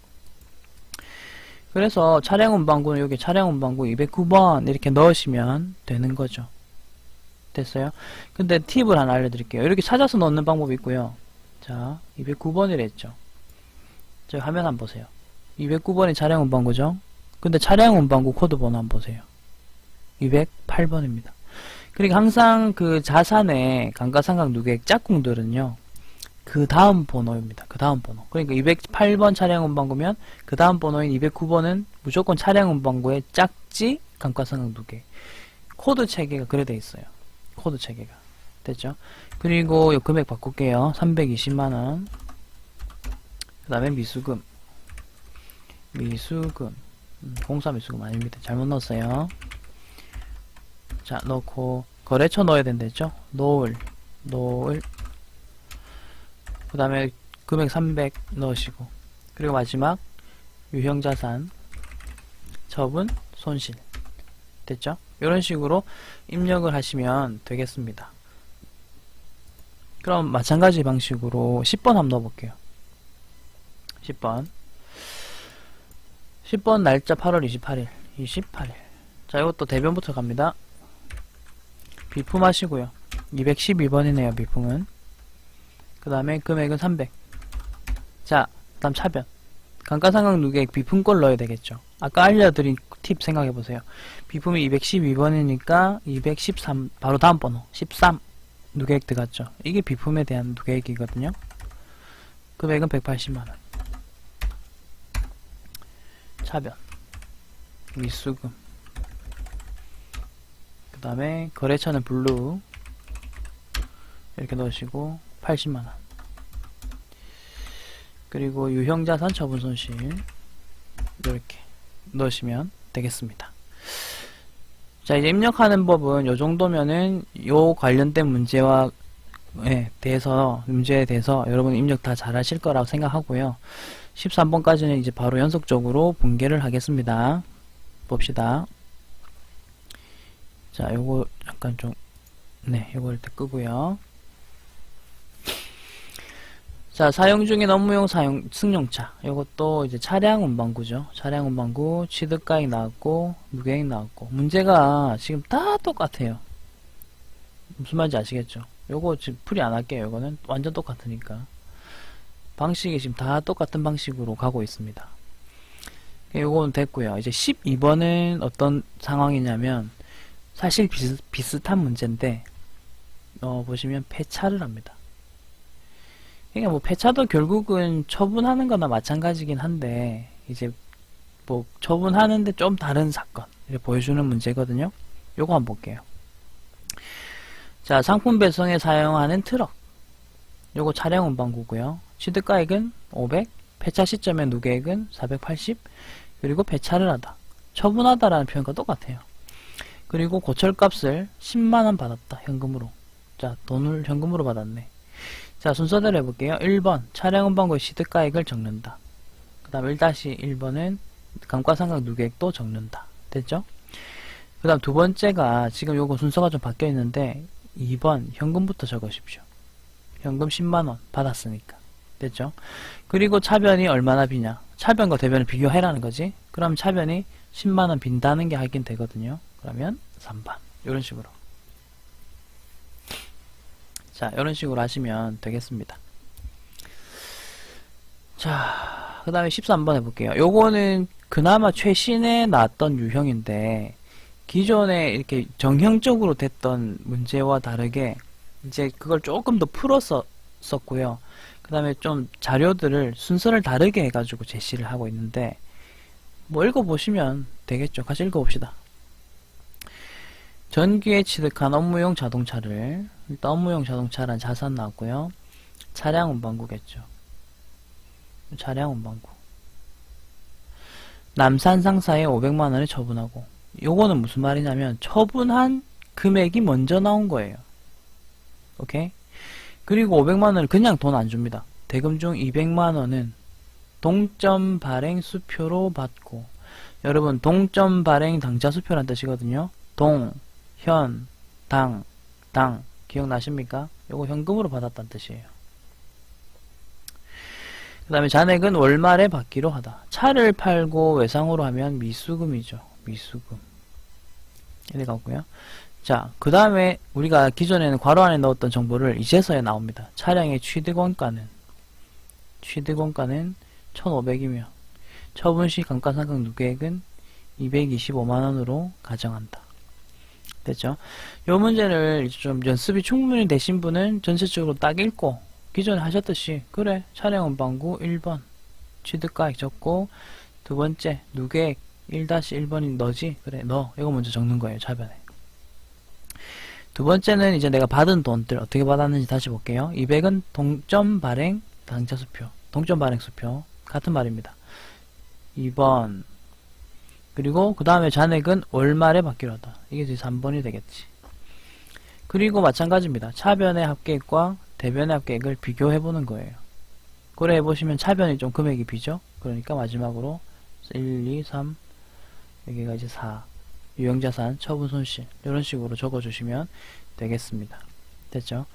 그래서 차량 운반구는 여기 차량 운반구 209번 이렇게 넣으시면 되는 거죠. 됐어요? 근데 팁을 하나 알려드릴게요. 이렇게 찾아서 넣는 방법이 있고요. 자, 209번이라 했죠. 저 화면 한번 보세요. 209번이 차량 운반구죠. 근데 차량 운반구 코드 번호 한번 보세요. 208번입니다. 그러니까 항상 그 자산의 감가상각 누계액 짝꿍들은요. 그 다음 번호입니다. 그 다음 번호. 그러니까 208번 차량 운반구면 그 다음 번호인 209번은 무조건 차량 운반구의 짝지 감가상각 누계액. 코드 체계가 그래 돼 있어요. 코드 체계가. 됐죠? 그리고 요 금액 바꿀게요. 320만원. 그 다음에 미수금. 공사 미수금 아닙니다. 잘못 넣었어요. 자, 넣고, 거래처 넣어야 된댔죠? 노을. 그 다음에 금액 300 넣으시고. 그리고 마지막, 유형자산, 처분, 손실. 됐죠? 이런 식으로 입력을 하시면 되겠습니다. 그럼 마찬가지 방식으로 10번 한번 넣어볼게요. 10번 날짜 8월 28일. 자, 이것도 대변부터 갑니다. 비품 하시고요. 212번이네요, 비품은. 그 다음에 금액은 300. 자, 그 다음 차변. 감가상각 누계액 비품꼴 넣어야 되겠죠. 아까 알려드린 팁 생각해보세요. 비품이 212번이니까 213, 바로 다음 번호 13 누계액 들어갔죠. 이게 비품에 대한 누계액이거든요. 금액은 180만원. 차변, 미수금, 그 다음에 거래처는 블루 이렇게 넣으시고 80만원. 그리고 유형자산 처분 손실 이렇게 넣으시면 되겠습니다. 자, 이제 입력하는 법은 요 정도면은 요 관련된 문제에 대해서 여러분 입력 다 잘 하실 거라고 생각하고요. 13번까지는 이제 바로 연속적으로 분계를 하겠습니다. 봅시다. 자, 요거 약간 좀 요거 일단 끄고요. 자, 사용 중인 업무용 승용차. 요것도 이제 차량 운반구죠. 차량 운반구, 취득가액 나왔고, 무계액 나왔고. 문제가 지금 다 똑같아요. 무슨 말인지 아시겠죠? 요거 지금 풀이 안 할게요. 요거는 완전 똑같으니까. 방식이 지금 다 똑같은 방식으로 가고 있습니다. 요거는 됐고요. 이제 12번은 어떤 상황이냐면, 사실 비슷한 문제인데, 보시면 폐차를 합니다. 그러니까 뭐 폐차도 결국은 처분하는 거나 마찬가지긴 한데 이제 뭐 처분하는데 좀 다른 사건 이렇게 보여주는 문제거든요. 요거 한번 볼게요. 자, 상품 배송에 사용하는 트럭. 요거 차량 운반구고요. 취득가액은 500, 폐차 시점의 누계액은 480, 그리고 폐차를 하다. 처분하다라는 표현과 똑같아요. 그리고 고철값을 10만원 받았다. 현금으로. 자, 돈을 현금으로 받았네. 자, 순서대로 해볼게요. 1번 차량 운반구의 취득가액을 적는다. 그 다음 1-1번은 감가상각 누계액도 적는다. 됐죠? 그 다음 두 번째가 지금 요거 순서가 좀 바뀌어 있는데 2번 현금부터 적으십시오. 현금 10만원 받았으니까. 됐죠? 그리고 차변이 얼마나 비냐? 차변과 대변을 비교해라는 거지. 그럼 차변이 10만원 빈다는 게 하긴 되거든요. 그러면 3번. 이런 식으로. 자, 이런 식으로 하시면 되겠습니다. 자, 그 다음에 13번 해볼게요. 요거는 그나마 최신에 나왔던 유형인데, 기존에 이렇게 정형적으로 됐던 문제와 다르게, 이제 그걸 조금 더 풀어서 썼고요. 그 다음에 좀 자료들을 순서를 다르게 해가지고 제시를 하고 있는데, 뭐 읽어보시면 되겠죠. 같이 읽어봅시다. 전기에 취득한 업무용 자동차를, 일단 업무용 자동차란 자산 나왔고요. 차량 운반구겠죠. 차량 운반구. 남산 상사에 500만원을 처분하고, 요거는 무슨 말이냐면 처분한 금액이 먼저 나온 거예요. 오케이? 그리고 500만원을 그냥 돈 안 줍니다. 대금 중 200만원은 동점 발행 수표로 받고, 여러분 동점 발행 당좌 수표란 뜻이거든요. 동, 현, 당 기억나십니까? 요거 현금으로 받았다는 뜻이에요. 그 다음에 잔액은 월말에 받기로 하다. 차를 팔고 외상으로 하면 미수금이죠. 미수금. 이래 가고요. 자, 그 다음에 우리가 기존에는 괄호 안에 넣었던 정보를 이제서야 나옵니다. 차량의 취득원가는 1,500이며 처분 시 감가상각 누계액은 225만원으로 가정한다. 됐죠? 요 문제를 좀 연습이 충분히 되신 분은 전체적으로 딱 읽고 기존에 하셨듯이 그래 차량 운반구 1번 취득가액 적고 두 번째 누계액 1-1번이 너지? 그래 너 이거 먼저 적는 거예요. 차변에. 두 번째는 이제 내가 받은 돈들 어떻게 받았는지 다시 볼게요. 200은 동점 발행 당좌 수표 동점 발행 수표 같은 말입니다. 2번 그리고 그 다음에 잔액은 월말에 받기로 하다. 이게 이제 3번이 되겠지. 그리고 마찬가지입니다. 차변의 합계액과 대변의 합계액을 비교해보는 거예요. 그래 해보시면 차변이 좀 금액이 비죠. 그러니까 마지막으로 1, 2, 3 여기가 이제 4 유형자산, 처분 손실 이런 식으로 적어주시면 되겠습니다. 됐죠?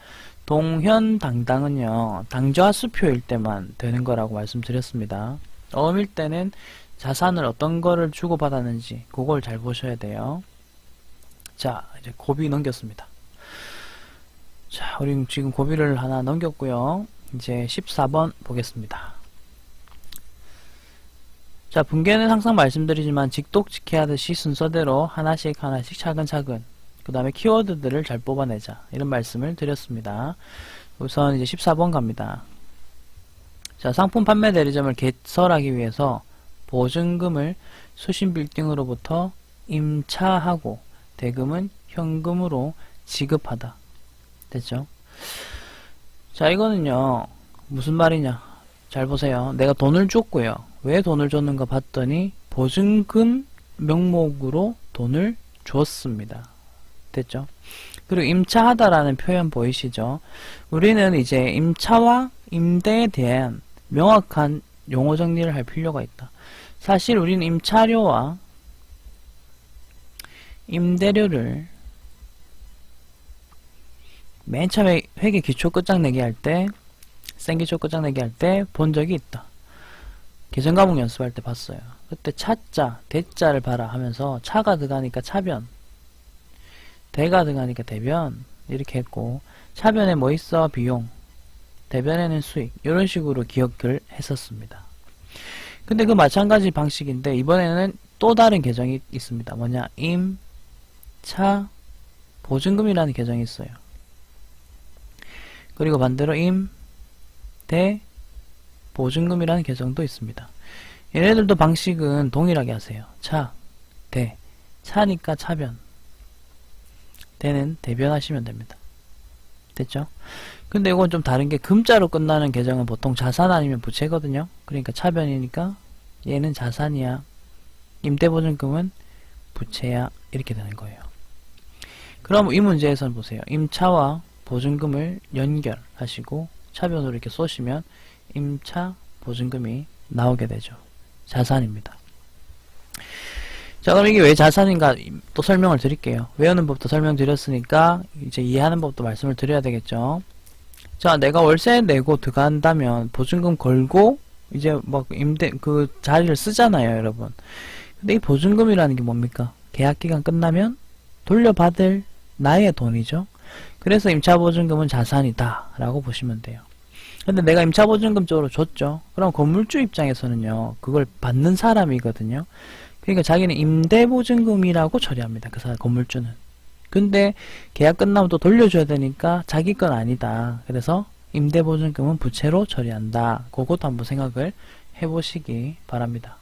동현당당은요 당좌 수표일 때만 되는 거라고 말씀드렸습니다. 어음일 때는 자산을 어떤 거를 주고받았는지 그걸 잘 보셔야 돼요. 자, 이제 고비 넘겼습니다. 자, 우리 지금 고비를 하나 넘겼고요. 이제 14번 보겠습니다. 자, 분계는 항상 말씀드리지만 직독직해하듯이 순서대로 하나씩 차근차근 그 다음에 키워드들을 잘 뽑아내자 이런 말씀을 드렸습니다. 우선 이제 14번 갑니다. 자, 상품 판매 대리점을 개설하기 위해서 보증금을 수신빌딩으로부터 임차하고 대금은 현금으로 지급하다. 됐죠? 자, 이거는요 무슨 말이냐 잘 보세요. 내가 돈을 줬고요. 왜 돈을 줬는가 봤더니 보증금 명목으로 돈을 줬습니다. 됐죠? 그리고 임차하다라는 표현 보이시죠? 우리는 이제 임차와 임대에 대한 명확한 용어 정리를 할 필요가 있다. 사실 우리는 임차료와 임대료를 맨 처음에 회계 기초 끝장내기 할 때, 생기초 끝장내기 할 때 본 적이 있다. 계정과목 연습할 때 봤어요. 그때 차자, 대자를 봐라 하면서 차가 들어가니까 차변, 대가 들어가니까 대변 이렇게 했고 차변에 뭐 있어? 비용, 대변에는 수익 이런 식으로 기억을 했었습니다. 근데 그 마찬가지 방식인데 이번에는 또 다른 계정이 있습니다. 뭐냐? 임차 보증금이라는 계정이 있어요. 그리고 반대로 임대 보증금이라는 계정도 있습니다. 얘네들도 방식은 동일하게 하세요. 차, 대, 차니까 차변, 대는 대변하시면 됩니다. 됐죠? 근데 이건 좀 다른 게 금자로 끝나는 계정은 보통 자산 아니면 부채거든요. 그러니까 차변이니까 얘는 자산이야. 임대보증금은 부채야. 이렇게 되는 거예요. 그럼 이 문제에서는 보세요. 임차와 보증금을 연결하시고 차변으로 이렇게 쏘시면 임차 보증금이 나오게 되죠. 자산입니다. 자, 그럼 이게 왜 자산인가 또 설명을 드릴게요. 외우는 법도 설명드렸으니까 이제 이해하는 법도 말씀을 드려야 되겠죠. 자, 내가 월세 내고 들어간다면 보증금 걸고 이제 막 그 자리를 쓰잖아요, 여러분. 근데 이 보증금이라는 게 뭡니까? 계약 기간 끝나면 돌려받을 나의 돈이죠. 그래서 임차보증금은 자산이다 라고 보시면 돼요. 근데 내가 임차보증금 쪽으로 줬죠. 그럼 건물주 입장에서는요, 그걸 받는 사람이거든요. 그러니까 자기는 임대보증금이라고 처리합니다. 그 사람, 건물주는. 근데 계약 끝나면 또 돌려줘야 되니까 자기 건 아니다. 그래서 임대보증금은 부채로 처리한다. 그것도 한번 생각을 해보시기 바랍니다.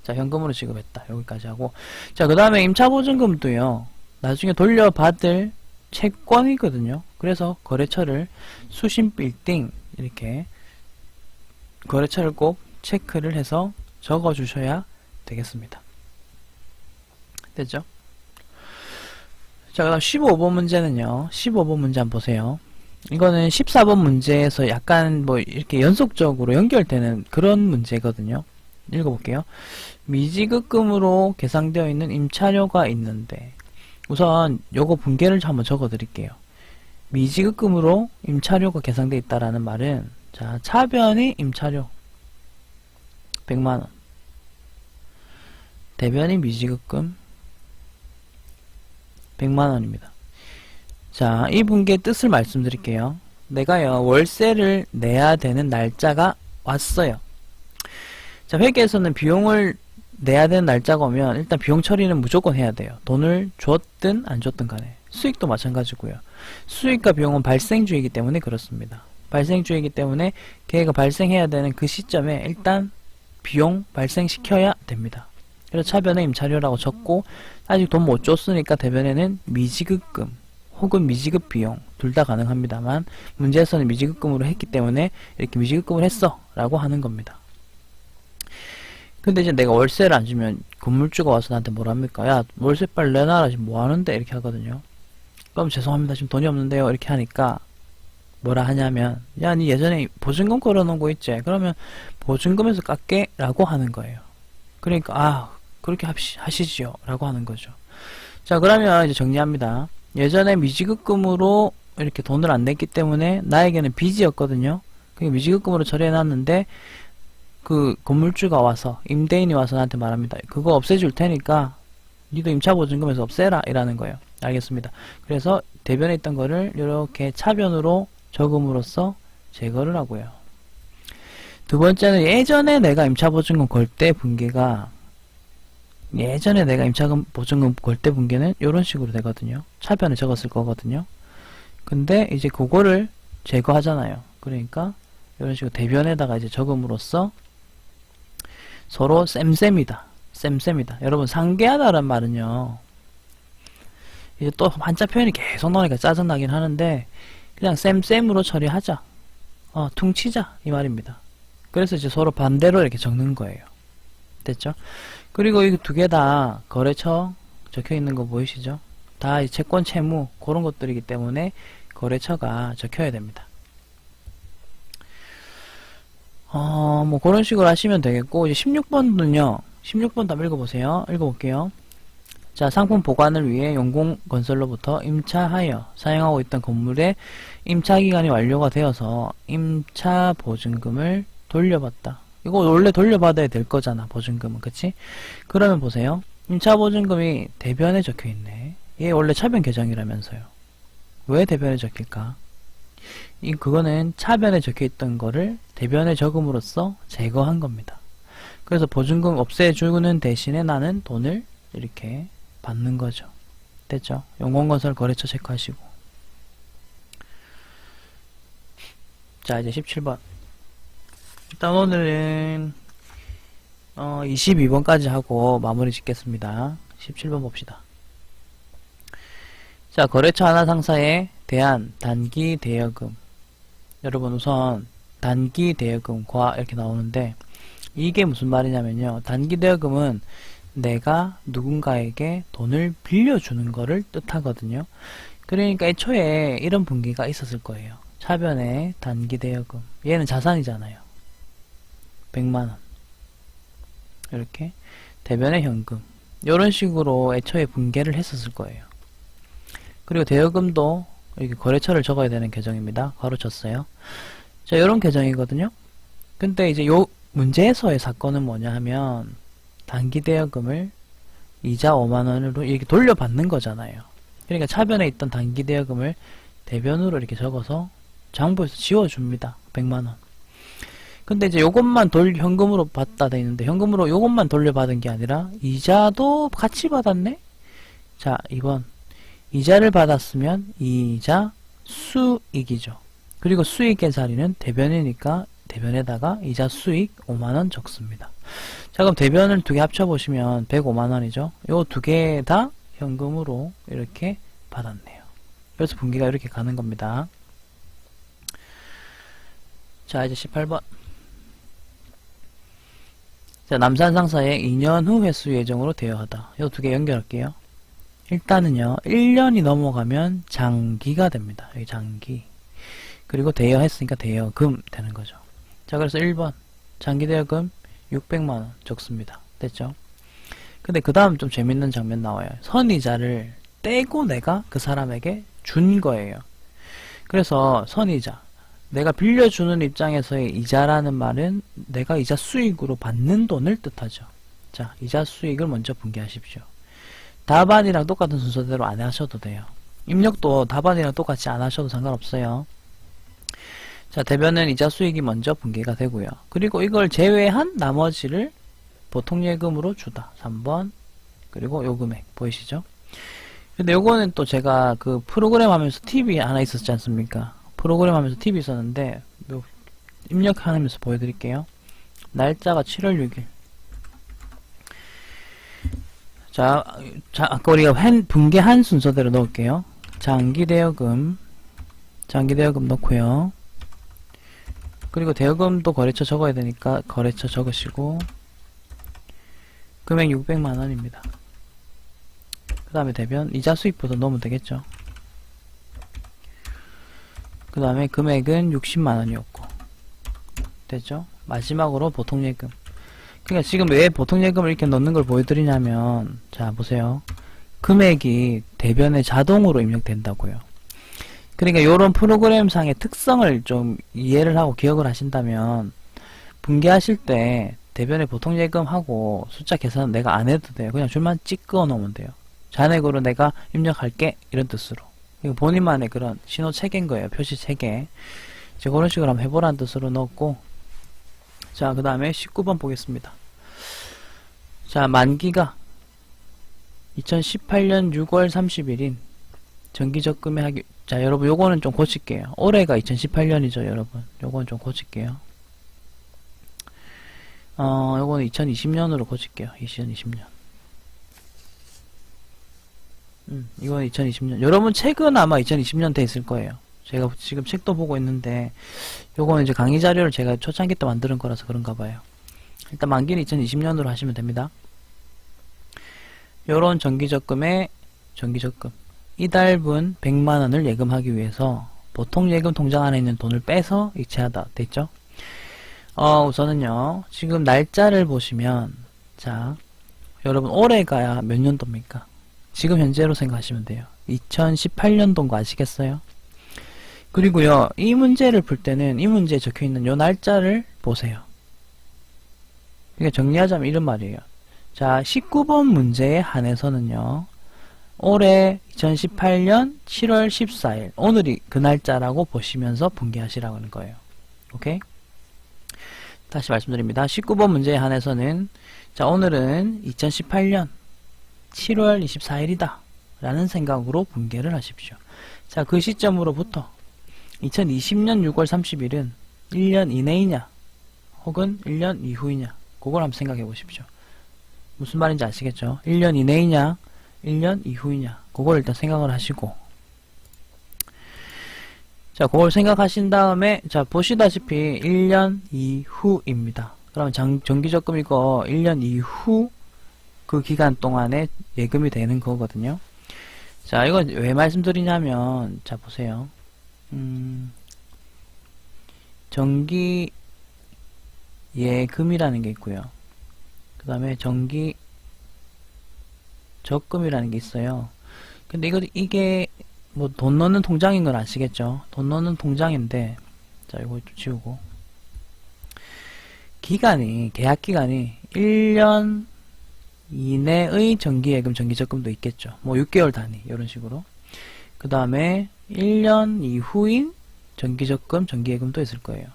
자, 현금으로 지급했다. 여기까지 하고. 자, 그 다음에 임차보증금도요, 나중에 돌려받을 채권이거든요. 그래서 거래처를 수신 빌딩 이렇게 거래처를 꼭 체크를 해서 적어 주셔야 되겠습니다. 됐죠? 자, 그 다음 15번 문제는요. 15번 문제 한번 보세요. 이거는 14번 문제에서 약간 뭐 이렇게 연속적으로 연결되는 그런 문제거든요. 읽어볼게요. 미지급금으로 계상되어 있는 임차료가 있는데, 우선 요거 분계를 한번 적어 드릴게요. 미지급금으로 임차료가 계상되어 있다라는 말은, 자, 차변이 임차료 100만원, 대변이 미지급금 100만원입니다. 자, 이 분계의 뜻을 말씀드릴게요. 내가요, 월세를 내야 되는 날짜가 왔어요. 자, 회계에서는 비용을 내야 되는 날짜가 오면 일단 비용 처리는 무조건 해야 돼요. 돈을 줬든 안 줬든 간에. 수익도 마찬가지고요. 수익과 비용은 발생주이기 때문에 그렇습니다. 발생주이기 때문에 걔가 발생해야 되는 그 시점에 일단 비용 발생시켜야 됩니다. 그래서 차변에 임차료라고 적고, 아직 돈 못 줬으니까 대변에는 미지급금 혹은 미지급 비용 둘 다 가능합니다만, 문제에서는 미지급금으로 했기 때문에 이렇게 미지급금을 했어 라고 하는 겁니다. 근데 이제 내가 월세를 안 주면 건물주가 와서 나한테 뭐랍니까? 야, 월세 빨리 내놔라, 지금 뭐 하는데? 이렇게 하거든요. 그럼 죄송합니다, 지금 돈이 없는데요. 이렇게 하니까 뭐라 하냐면, 야, 니 예전에 보증금 걸어놓은 거 있지? 그러면 보증금에서 깎게 라고 하는 거예요. 그러니까 아, 그렇게 하시지요 라고 하는 거죠. 자, 그러면 이제 정리합니다. 예전에 미지급금으로 이렇게 돈을 안 냈기 때문에 나에게는 빚이었거든요. 그게 미지급금으로 처리해놨는데, 그 건물주가 와서, 임대인이 와서 나한테 말합니다. 그거 없애줄 테니까 니도 임차보증금에서 없애라 이라는 거예요. 알겠습니다. 그래서 대변에 있던 거를 이렇게 차변으로 적음으로써 제거를 하고요. 두 번째는 예전에 내가 임차보증금 걸 때 분계가, 예전에 내가 임차보증금 걸 때 분계는 이런 식으로 되거든요. 차변에 적었을 거거든요. 근데 이제 그거를 제거하잖아요. 그러니까 이런 식으로 대변에다가 이제 적음으로써 서로 쌤쌤이다. 쌤쌤이다. 여러분, 상계하다라는 말은요, 이제 또 한자 표현이 계속 나오니까 짜증나긴 하는데, 그냥 쌤쌤으로 처리하자. 퉁치자. 이 말입니다. 그래서 이제 서로 반대로 이렇게 적는 거예요. 됐죠? 그리고 이 두 개 다 거래처 적혀 있는 거 보이시죠? 다 채권 채무 그런 것들이기 때문에 거래처가 적혀야 됩니다. 뭐 그런 식으로 하시면 되겠고, 이제 16번은요. 16번도 한번 읽어보세요. 읽어볼게요. 자, 상품 보관을 위해 용공건설로부터 임차하여 사용하고 있던 건물의 임차기간이 완료가 되어서 임차보증금을 돌려받다. 이거 원래 돌려받아야 될 거잖아, 보증금은. 그치? 그러면 보세요. 임차보증금이 대변에 적혀있네. 얘 원래 차변 계정이라면서요. 왜 대변에 적힐까? 그거는 차변에 적혀있던 거를 대변에 적음으로써 제거한 겁니다. 그래서 보증금 없애주는 대신에 나는 돈을 이렇게 받는 거죠. 됐죠? 용공건설 거래처 체크하시고. 자, 이제 17번. 일단 오늘은 22번까지 하고 마무리 짓겠습니다. 17번 봅시다. 자, 거래처 하나 상사에 대한 단기 대여금. 여러분, 우선 단기 대여금과 이렇게 나오는데, 이게 무슨 말이냐면요, 단기 대여금은 내가 누군가에게 돈을 빌려주는 거를 뜻하거든요. 그러니까 애초에 이런 분기가 있었을 거예요. 차변에 단기 대여금, 얘는 자산이잖아요. 100만원 이렇게, 대변에 현금, 이런 식으로 애초에 분계를 했었을 거예요. 그리고 대여금도 이렇게 거래처를 적어야 되는 계정입니다. 괄호 쳤어요. 자, 요런 계정이거든요. 근데 이제 요 문제에서의 사건은 뭐냐 하면 단기 대여금을 이자 5만원으로 이렇게 돌려받는 거잖아요. 그러니까 차변에 있던 단기 대여금을 대변으로 이렇게 적어서 장부에서 지워줍니다. 100만원. 근데 이제 요것만 현금으로 받다 돼 있는데 현금으로 요것만 돌려받은 게 아니라 이자도 같이 받았네? 자, 2번. 이자를 받았으면 이자 수익이죠. 그리고 수익의 자리는 대변이니까 대변에다가 이자 수익 5만원 적습니다. 자, 그럼 대변을 두 개 합쳐보시면 105만원이죠. 요 두 개 다 현금으로 이렇게 받았네요. 그래서 분기가 이렇게 가는 겁니다. 자, 이제 18번. 자, 남산 상사의 2년 후 회수 예정으로 대여하다. 요 두 개 연결할게요. 일단은요, 1년이 넘어가면 장기가 됩니다. 여기 장기. 그리고 대여했으니까 대여금 되는 거죠. 자, 그래서 1번. 장기 대여금 600만원 적습니다. 됐죠? 근데 그 다음 좀 재밌는 장면 나와요. 선이자를 떼고 내가 그 사람에게 준 거예요. 그래서 선이자. 내가 빌려주는 입장에서의 이자라는 말은 내가 이자 수익으로 받는 돈을 뜻하죠. 자, 이자 수익을 먼저 분기하십시오. 답안이랑 똑같은 순서대로 안 하셔도 돼요. 입력도 답안이랑 똑같이 안 하셔도 상관없어요. 자, 대변은 이자 수익이 먼저 분기가 되고요. 그리고 이걸 제외한 나머지를 보통예금으로 주다. 3번. 그리고 요 금액 보이시죠? 근데 요거는 또 제가 그 프로그램 하면서 팁이 하나 있었지 않습니까? 프로그램 하면서 팁이 있었는데 입력하면서 보여드릴게요. 날짜가 7월 6일. 자, 아까 우리가 분기한 순서대로 넣을게요. 장기 대여금 넣고요. 그리고 대여금도 거래처 적어야 되니까 거래처 적으시고 금액 600만원입니다. 그 다음에 대변 이자 수익부터 넣으면 되겠죠. 그 다음에 금액은 60만원이었고 됐죠? 마지막으로 보통예금. 그러니까 지금 왜 보통예금을 이렇게 넣는 걸 보여드리냐면 자, 보세요. 금액이 대변에 자동으로 입력된다고요. 그러니까 요런 프로그램상의 특성을 좀 이해를 하고 기억을 하신다면 분기하실 때 대변에 보통예금하고 숫자 계산은 내가 안 해도 돼요. 그냥 줄만 찍어 놓으면 돼요. 잔액으로 내가 입력할게 이런 뜻으로. 이거 본인만의 그런 신호 체계인 거예요. 표시 체계. 이제 그런 식으로 한번 해보라는 뜻으로 넣었고 자, 그 다음에 19번 보겠습니다. 자, 만기가 2018년 6월 30일인 정기적금에 하기. 자, 여러분 요거는 좀 고칠게요. 올해가 2018년이죠, 여러분. 요거는 좀 고칠게요. 요거는 2020년으로 고칠게요. 2020년. 이건 2020년. 여러분 책은 아마 2020년 돼 있을 거예요. 제가 지금 책도 보고 있는데 요거는 이제 강의 자료를 제가 초창기 때 만드는 거라서 그런가 봐요. 일단 만기는 2020년으로 하시면 됩니다. 요런 정기적금 이달분 100만원을 예금하기 위해서 보통 예금 통장 안에 있는 돈을 빼서 이체하다. 됐죠? 우선은요, 지금 날짜를 보시면, 자, 여러분, 올해가 몇 년도입니까? 지금 현재로 생각하시면 돼요. 2018년도인 거 아시겠어요? 그리고요, 이 문제를 풀 때는 이 문제에 적혀 있는 요 날짜를 보세요. 그러니까 정리하자면 이런 말이에요. 자, 19번 문제에 한해서는요, 올해 2018년 7월 14일, 오늘이 그 날짜라고 보시면서 분기하시라고 하는 거예요. 오케이? 다시 말씀드립니다. 19번 문제에 한해서는, 자, 오늘은 2018년 7월 24일이다. 라는 생각으로 분기를 하십시오. 자, 그 시점으로부터 2020년 6월 30일은 1년 이내이냐, 혹은 1년 이후이냐, 그걸 한번 생각해 보십시오. 무슨 말인지 아시겠죠? 1년 이내이냐, 1년 이후이냐, 그걸 일단 생각을 하시고, 자, 그걸 생각하신 다음에, 자, 보시다시피 1년 이후입니다. 그러면 정기적금 이거 1년 이후 그 기간 동안에 예금이 되는 거거든요. 자, 이건 왜 말씀드리냐면, 자, 보세요. 정기 예금이라는 게 있고요. 그 다음에 정기 적금이라는 게 있어요. 근데 이게 뭐 돈 넣는 통장인 건 아시겠죠? 돈 넣는 통장인데, 자, 이거 좀 지우고. 계약 기간이 1년 이내의 정기예금, 정기적금도 있겠죠. 뭐 6개월 단위, 이런 식으로. 그 다음에 1년 이후인 정기적금, 정기예금도 있을 거예요.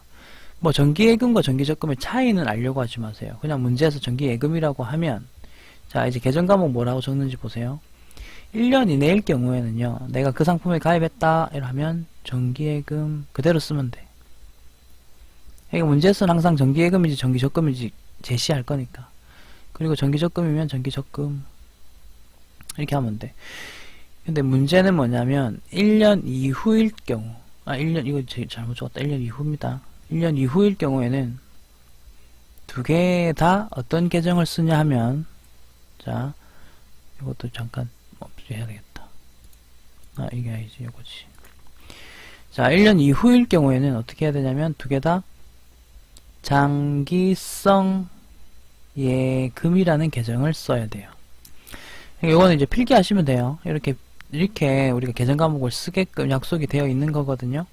뭐 정기예금과 정기적금의 차이는 알려고 하지 마세요. 그냥 문제에서 정기예금이라고 하면, 자, 이제 계정 과목 뭐라고 적는지 보세요. 1년 이내일 경우에는요, 내가 그 상품에 가입했다 이러면 정기예금 그대로 쓰면 돼. 그러니까 문제에서는 항상 정기예금인지 정기적금인지 제시할 거니까. 그리고 정기적금이면 정기적금 이렇게 하면 돼. 근데 문제는 뭐냐면 1년 이후일 경우, 1년, 이거 잘못 적었다. 1년 이후입니다. 1년 이후일 경우에는 두 개 다 어떤 계정을 쓰냐 하면, 자, 이것도 잠깐 해야 되겠다. 이게 아니지, 이거지. 자, 1년 이후일 경우에는 어떻게 해야 되냐면 두 개 다 장기성 예금이라는 계정을 써야 돼요. 이거는 이제 필기하시면 돼요. 이렇게 우리가 계정 과목을 쓰게끔 약속이 되어 있는 거거든요.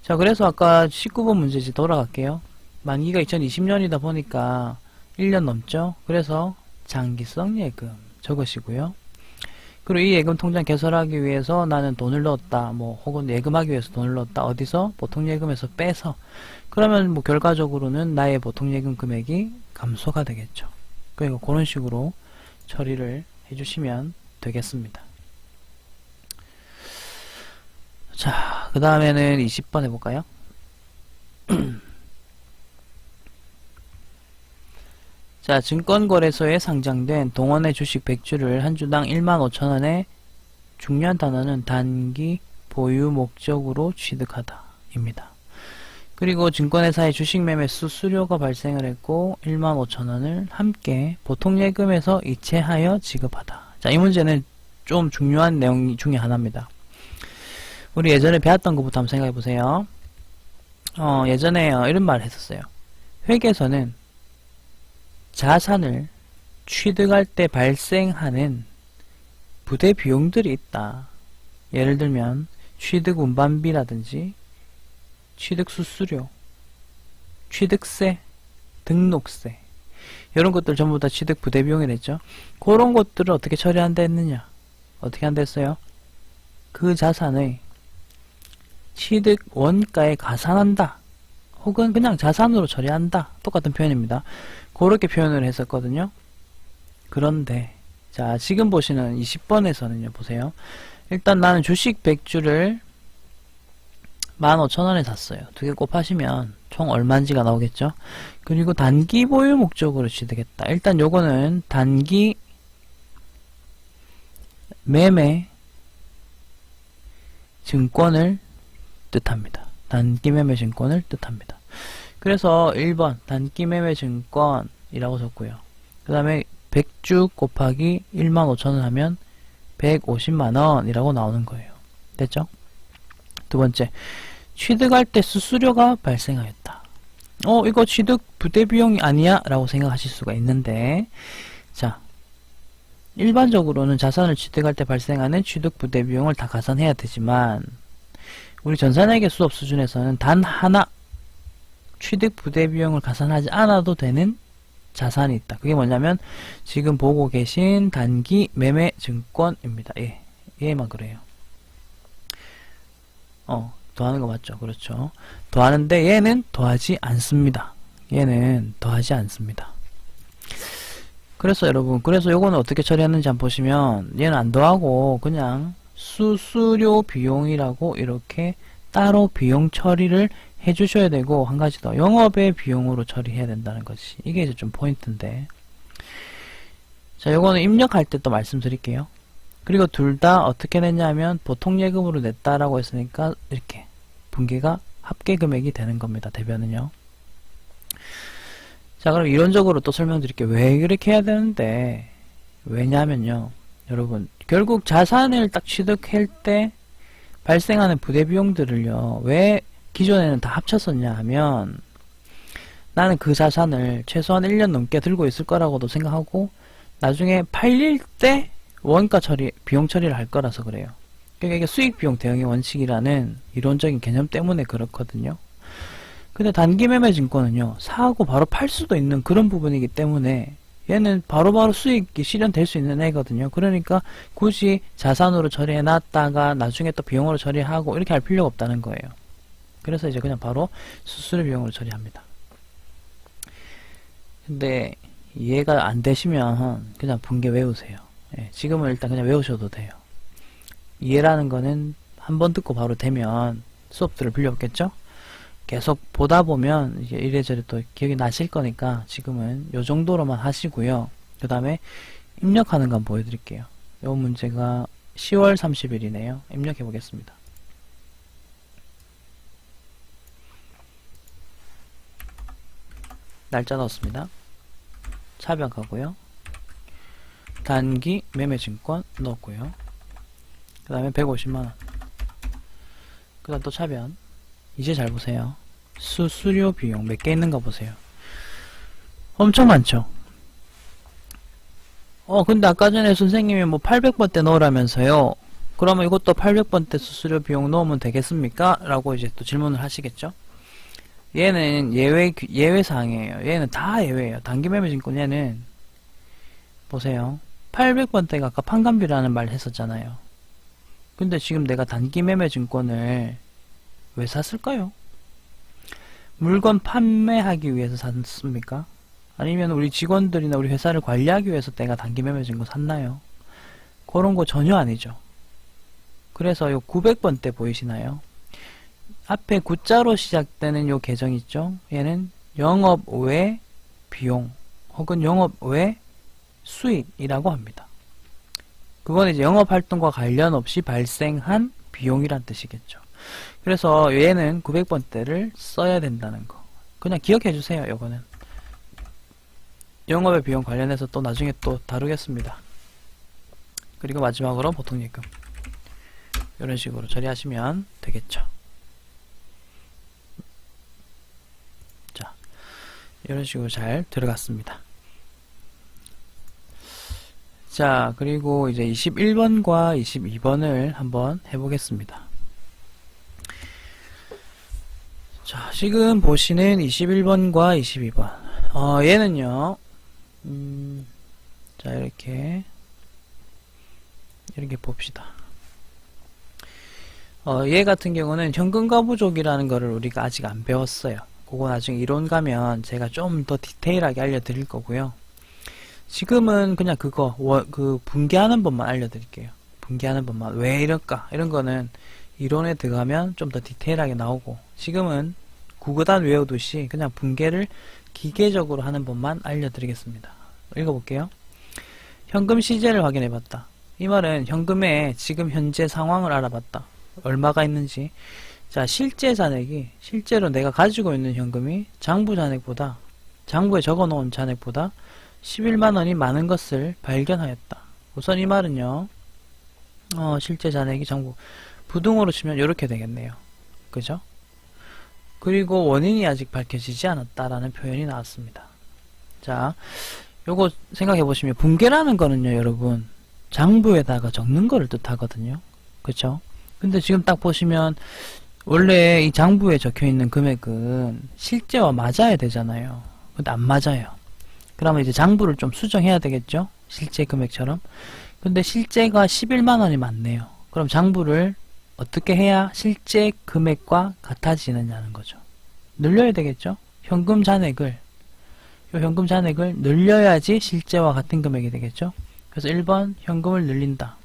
자, 그래서 아까 19번 문제지 돌아갈게요. 만기가 2020년이다 보니까 1년 넘죠. 그래서 장기성 예금 적으시고요. 그리고 이 예금 통장 개설하기 위해서 나는 돈을 넣었다, 뭐 혹은 예금하기 위해서 돈을 넣었다. 어디서? 보통 예금에서 빼서. 그러면 뭐 결과적으로는 나의 보통 예금 금액이 감소가 되겠죠. 그러니까 그런 식으로 처리를 해주시면 되겠습니다. 자, 그 다음에는 20번 해볼까요? 자, 증권거래소에 상장된 동원의 주식 100주를 한 주당 15,000원에 중요한 단어는 단기 보유 목적으로 취득하다 입니다. 그리고 증권회사의 주식 매매 수수료가 발생을 했고 15,000원을 함께 보통예금에서 이체하여 지급하다. 자, 이 문제는 좀 중요한 내용 중에 하나입니다. 우리 예전에 배웠던 것부터 한번 생각해 보세요. 예전에 이런 말을 했었어요. 회계에서는 자산을 취득할 때 발생하는 부대 비용들이 있다. 예를 들면 취득 운반비라든지 취득 수수료, 취득세, 등록세, 이런 것들 전부 다 취득 부대 비용이랬죠. 그런 것들을 어떻게 처리한다 했느냐? 어떻게 한다 했어요? 그 자산의 취득 원가에 가산한다. 혹은 그냥 자산으로 처리한다. 똑같은 표현입니다. 그렇게 표현을 했었거든요. 그런데 자, 지금 보시는 20번에서는요. 보세요. 일단 나는 주식 100주를 15,000원에 샀어요. 두 개 곱하시면 총 얼마인지가 나오겠죠. 그리고 단기 보유 목적으로 취득했다. 일단 요거는 단기 매매 증권을 뜻합니다. 단기 매매 증권을 뜻합니다. 그래서 1번 단기 매매 증권이라고 적고요. 그 다음에 100주 곱하기 15,000원 하면 150만원이라고 나오는 거예요. 됐죠? 두 번째, 취득할 때 수수료가 발생하였다. 이거 취득 부대 비용이 아니야? 라고 생각하실 수가 있는데, 자, 일반적으로는 자산을 취득할 때 발생하는 취득 부대 비용을 다 가산해야 되지만, 우리 전산회계 수업 수준에서는 단 하나 취득 부대 비용을 가산하지 않아도 되는 자산이 있다. 그게 뭐냐면 지금 보고 계신 단기 매매 증권입니다. 얘만 그래요. 더하는 거 맞죠? 그렇죠. 더하는데 얘는 더하지 않습니다. 얘는 더하지 않습니다. 그래서 여러분, 그래서 요거는 어떻게 처리했는지 한번 보시면 얘는 안 더하고 그냥 수수료 비용이라고 이렇게 따로 비용 처리를 해주셔야 되고, 한 가지 더, 영업의 비용으로 처리해야 된다는 것이, 이게 이제 좀 포인트인데, 자, 요거는 입력할 때 또 말씀드릴게요. 그리고 둘 다 어떻게 냈냐면 보통 예금으로 냈다라고 했으니까 이렇게 분기가 합계 금액이 되는 겁니다. 대변은요. 자, 그럼 이론적으로 또 설명드릴게요. 왜 이렇게 해야 되는데, 왜냐면요, 여러분, 결국 자산을 딱 취득할 때 발생하는 부대 비용들을요, 왜 기존에는 다 합쳤었냐 하면, 나는 그 자산을 최소한 1년 넘게 들고 있을 거라고도 생각하고 나중에 팔릴 때 원가 처리, 비용 처리를 할 거라서 그래요. 그러니까 이게 수익 비용 대응의 원칙이라는 이론적인 개념 때문에 그렇거든요. 근데 단기 매매 증권은요, 사고 바로 팔 수도 있는 그런 부분이기 때문에 얘는 바로바로 수익이 실현될 수 있는 애거든요. 그러니까 굳이 자산으로 처리해놨다가 나중에 또 비용으로 처리하고 이렇게 할 필요가 없다는 거예요. 그래서 이제 그냥 바로 수수료 비용으로 처리합니다. 근데 이해가 안 되시면 그냥 분개 외우세요. 예, 지금은 일단 그냥 외우셔도 돼요. 이해라는 거는 한번 듣고 바로 되면 수업 들을 필요 없겠죠? 계속 보다 보면 이제 이래저래 또 기억이 나실 거니까 지금은 요 정도로만 하시고요. 그 다음에 입력하는 거 한번 보여드릴게요. 요 문제가 10월 30일이네요. 입력해 보겠습니다. 날짜 넣었습니다. 차변가고요. 단기 매매증권 넣었고요. 그 다음에 150만원. 그 다음 또 차변. 이제 잘 보세요. 수수료 비용 몇 개 있는가 보세요. 엄청 많죠? 근데 아까 전에 선생님이 뭐 800번대 넣으라면서요. 그러면 이것도 800번대 수수료 비용 넣으면 되겠습니까? 라고 이제 또 질문을 하시겠죠? 얘는 예외사항이에요. 얘는 다 예외예요. 단기 매매증권 얘는 보세요. 800번대가 아까 판관비라는 말 했었잖아요. 근데 지금 내가 단기 매매증권을 왜 샀을까요? 물건 판매하기 위해서 샀습니까? 아니면 우리 직원들이나 우리 회사를 관리하기 위해서 내가 단기 매매증권 샀나요? 그런 거 전혀 아니죠. 그래서 요 900번대 보이시나요? 앞에 9자로 시작되는 요 계정 있죠? 얘는 영업 외 비용 혹은 영업 외 수익이라고 합니다. 그건 이제 영업활동과 관련 없이 발생한 비용이란 뜻이겠죠. 그래서 얘는 900번대를 써야 된다는 거. 그냥 기억해 주세요. 요거는. 영업의 비용 관련해서 또 나중에 또 다루겠습니다. 그리고 마지막으로 보통예금. 이런 식으로 처리하시면 되겠죠. 자, 이런 식으로 잘 들어갔습니다. 자, 그리고 이제 21번과 22번을 한번 해보겠습니다. 자, 지금 보시는 21번과 22번. 얘는요, 자, 이렇게 봅시다. 얘 같은 경우는 현금가부족이라는 거를 우리가 아직 안 배웠어요. 그거 나중에 이론 가면 제가 좀 더 디테일하게 알려드릴 거고요. 지금은 그냥 그 분개하는 법만 알려드릴게요. 분개하는 법만. 왜 이럴까? 이런 거는 이론에 들어가면 좀 더 디테일하게 나오고, 지금은 구구단 외우듯이 그냥 분개를 기계적으로 하는 법만 알려드리겠습니다. 읽어볼게요. 현금 시제를 확인해봤다. 이 말은 현금의 지금 현재 상황을 알아봤다. 얼마가 있는지. 자, 실제 잔액이, 실제로 내가 가지고 있는 현금이 장부에 적어놓은 잔액보다 11만원이 많은 것을 발견하였다. 우선 이 말은요, 실제 잔액이 부등호로 치면 이렇게 되겠네요. 그죠? 그리고 원인이 아직 밝혀지지 않았다라는 표현이 나왔습니다. 자, 요거 생각해 보시면 분개라는 거는요, 여러분, 장부에다가 적는 거를 뜻하거든요. 그쵸? 근데 지금 딱 보시면 원래 이 장부에 적혀 있는 금액은 실제와 맞아야 되잖아요. 근데 안 맞아요. 그러면 이제 장부를 좀 수정해야 되겠죠? 실제 금액처럼. 근데 실제가 11만원이 맞네요. 그럼 장부를 어떻게 해야 실제 금액과 같아지느냐는 거죠. 늘려야 되겠죠? 현금 잔액을 늘려야지 실제와 같은 금액이 되겠죠? 그래서 1번 현금을 늘린다.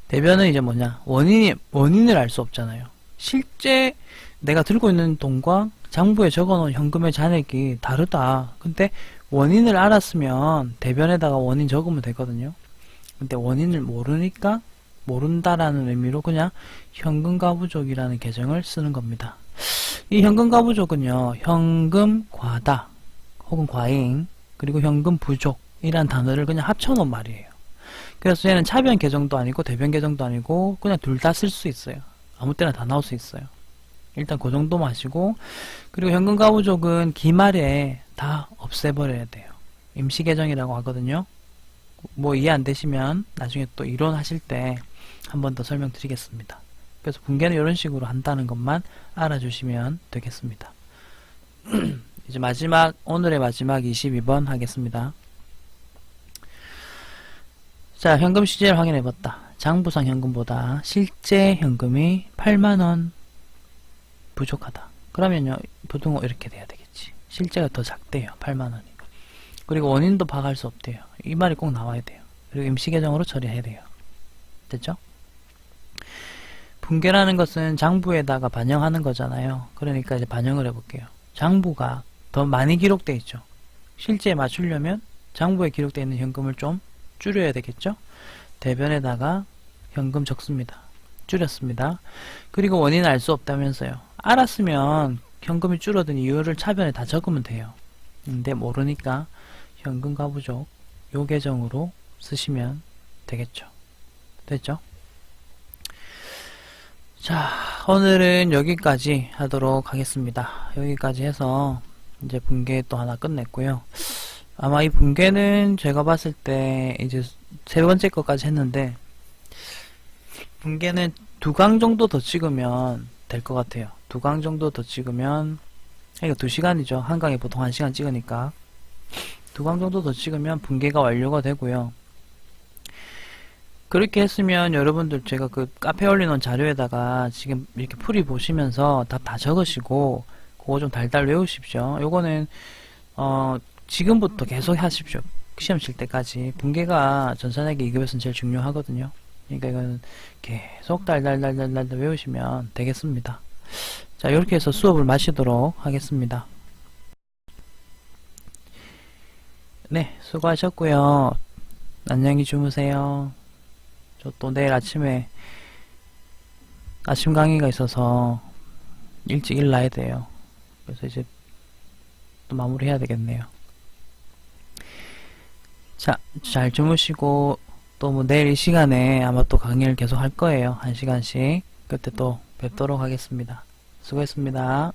대변은 이제 뭐냐? 원인을 알 수 없잖아요. 실제 내가 들고 있는 돈과 장부에 적어놓은 현금의 잔액이 다르다. 근데 원인을 알았으면 대변에다가 원인 적으면 되거든요. 근데 원인을 모른다라는 의미로 그냥 현금가부족이라는 계정을 쓰는 겁니다. 이 현금가부족은요, 현금 과다 혹은 과잉 그리고 현금 부족이란 단어를 그냥 합쳐놓은 말이에요. 그래서 얘는 차변 계정도 아니고 대변 계정도 아니고 그냥 둘 다 쓸 수 있어요. 아무 때나 다 나올 수 있어요. 일단 그 정도만 하시고, 그리고 현금가부족은 기말에 다 없애버려야 돼요. 임시계정이라고 하거든요. 뭐 이해 안 되시면 나중에 또 이론 하실 때 한 번 더 설명드리겠습니다. 그래서 분계는 이런 식으로 한다는 것만 알아주시면 되겠습니다. 이제 오늘의 마지막 22번 하겠습니다. 자, 현금 시제를 확인해봤다. 장부상 현금보다 실제 현금이 8만원 부족하다. 그러면요, 보통 이렇게 돼야 되겠지. 실제가 더 작대요. 8만원이. 그리고 원인도 파악할 수 없대요. 이 말이 꼭 나와야 돼요. 그리고 임시계정으로 처리해야 돼요. 됐죠? 분계라는 것은 장부에다가 반영하는 거잖아요. 그러니까 이제 반영을 해볼게요. 장부가 더 많이 기록되어 있죠. 실제에 맞추려면 장부에 기록되어 있는 현금을 좀 줄여야 되겠죠? 대변에다가 현금 적습니다. 줄였습니다. 그리고 원인을 알 수 없다면서요. 알았으면 현금이 줄어든 이유를 차변에 다 적으면 돼요. 근데 모르니까 현금과 부족 요 계정으로 쓰시면 되겠죠. 됐죠? 자, 오늘은 여기까지 하도록 하겠습니다. 여기까지 해서 이제 분계 또 하나 끝냈고요. 아마 이 분계는 제가 봤을 때 이제 세 번째 것까지 했는데 분계는 2강 정도 더 찍으면 될 것 같아요. 2강 정도 더 찍으면 그러니까 2시간이죠. 한 강에 보통 1시간 찍으니까 2강 정도 더 찍으면 분계가 완료가 되고요. 그렇게 했으면 여러분들 제가 그 카페에 올려놓은 자료에다가 지금 이렇게 풀이 보시면서 답 다 적으시고 그거 좀 달달 외우십시오. 요거는 지금부터 계속 하십시오. 시험 칠 때까지. 분계가 전산회계 2급에서는 제일 중요하거든요. 그러니까 이거는 계속 달달달달달 외우시면 되겠습니다. 자, 이렇게 해서 수업을 마치도록 하겠습니다. 네, 수고하셨고요. 안녕히 주무세요. 저 또 내일 아침에 아침 강의가 있어서 일찍 일어나야 돼요. 그래서 이제 또 마무리 해야 되겠네요. 자, 잘 주무시고 또 뭐 내일 이 시간에 아마 또 강의를 계속 할 거예요. 1시간씩. 그때 또 뵙도록 하겠습니다. 수고했습니다.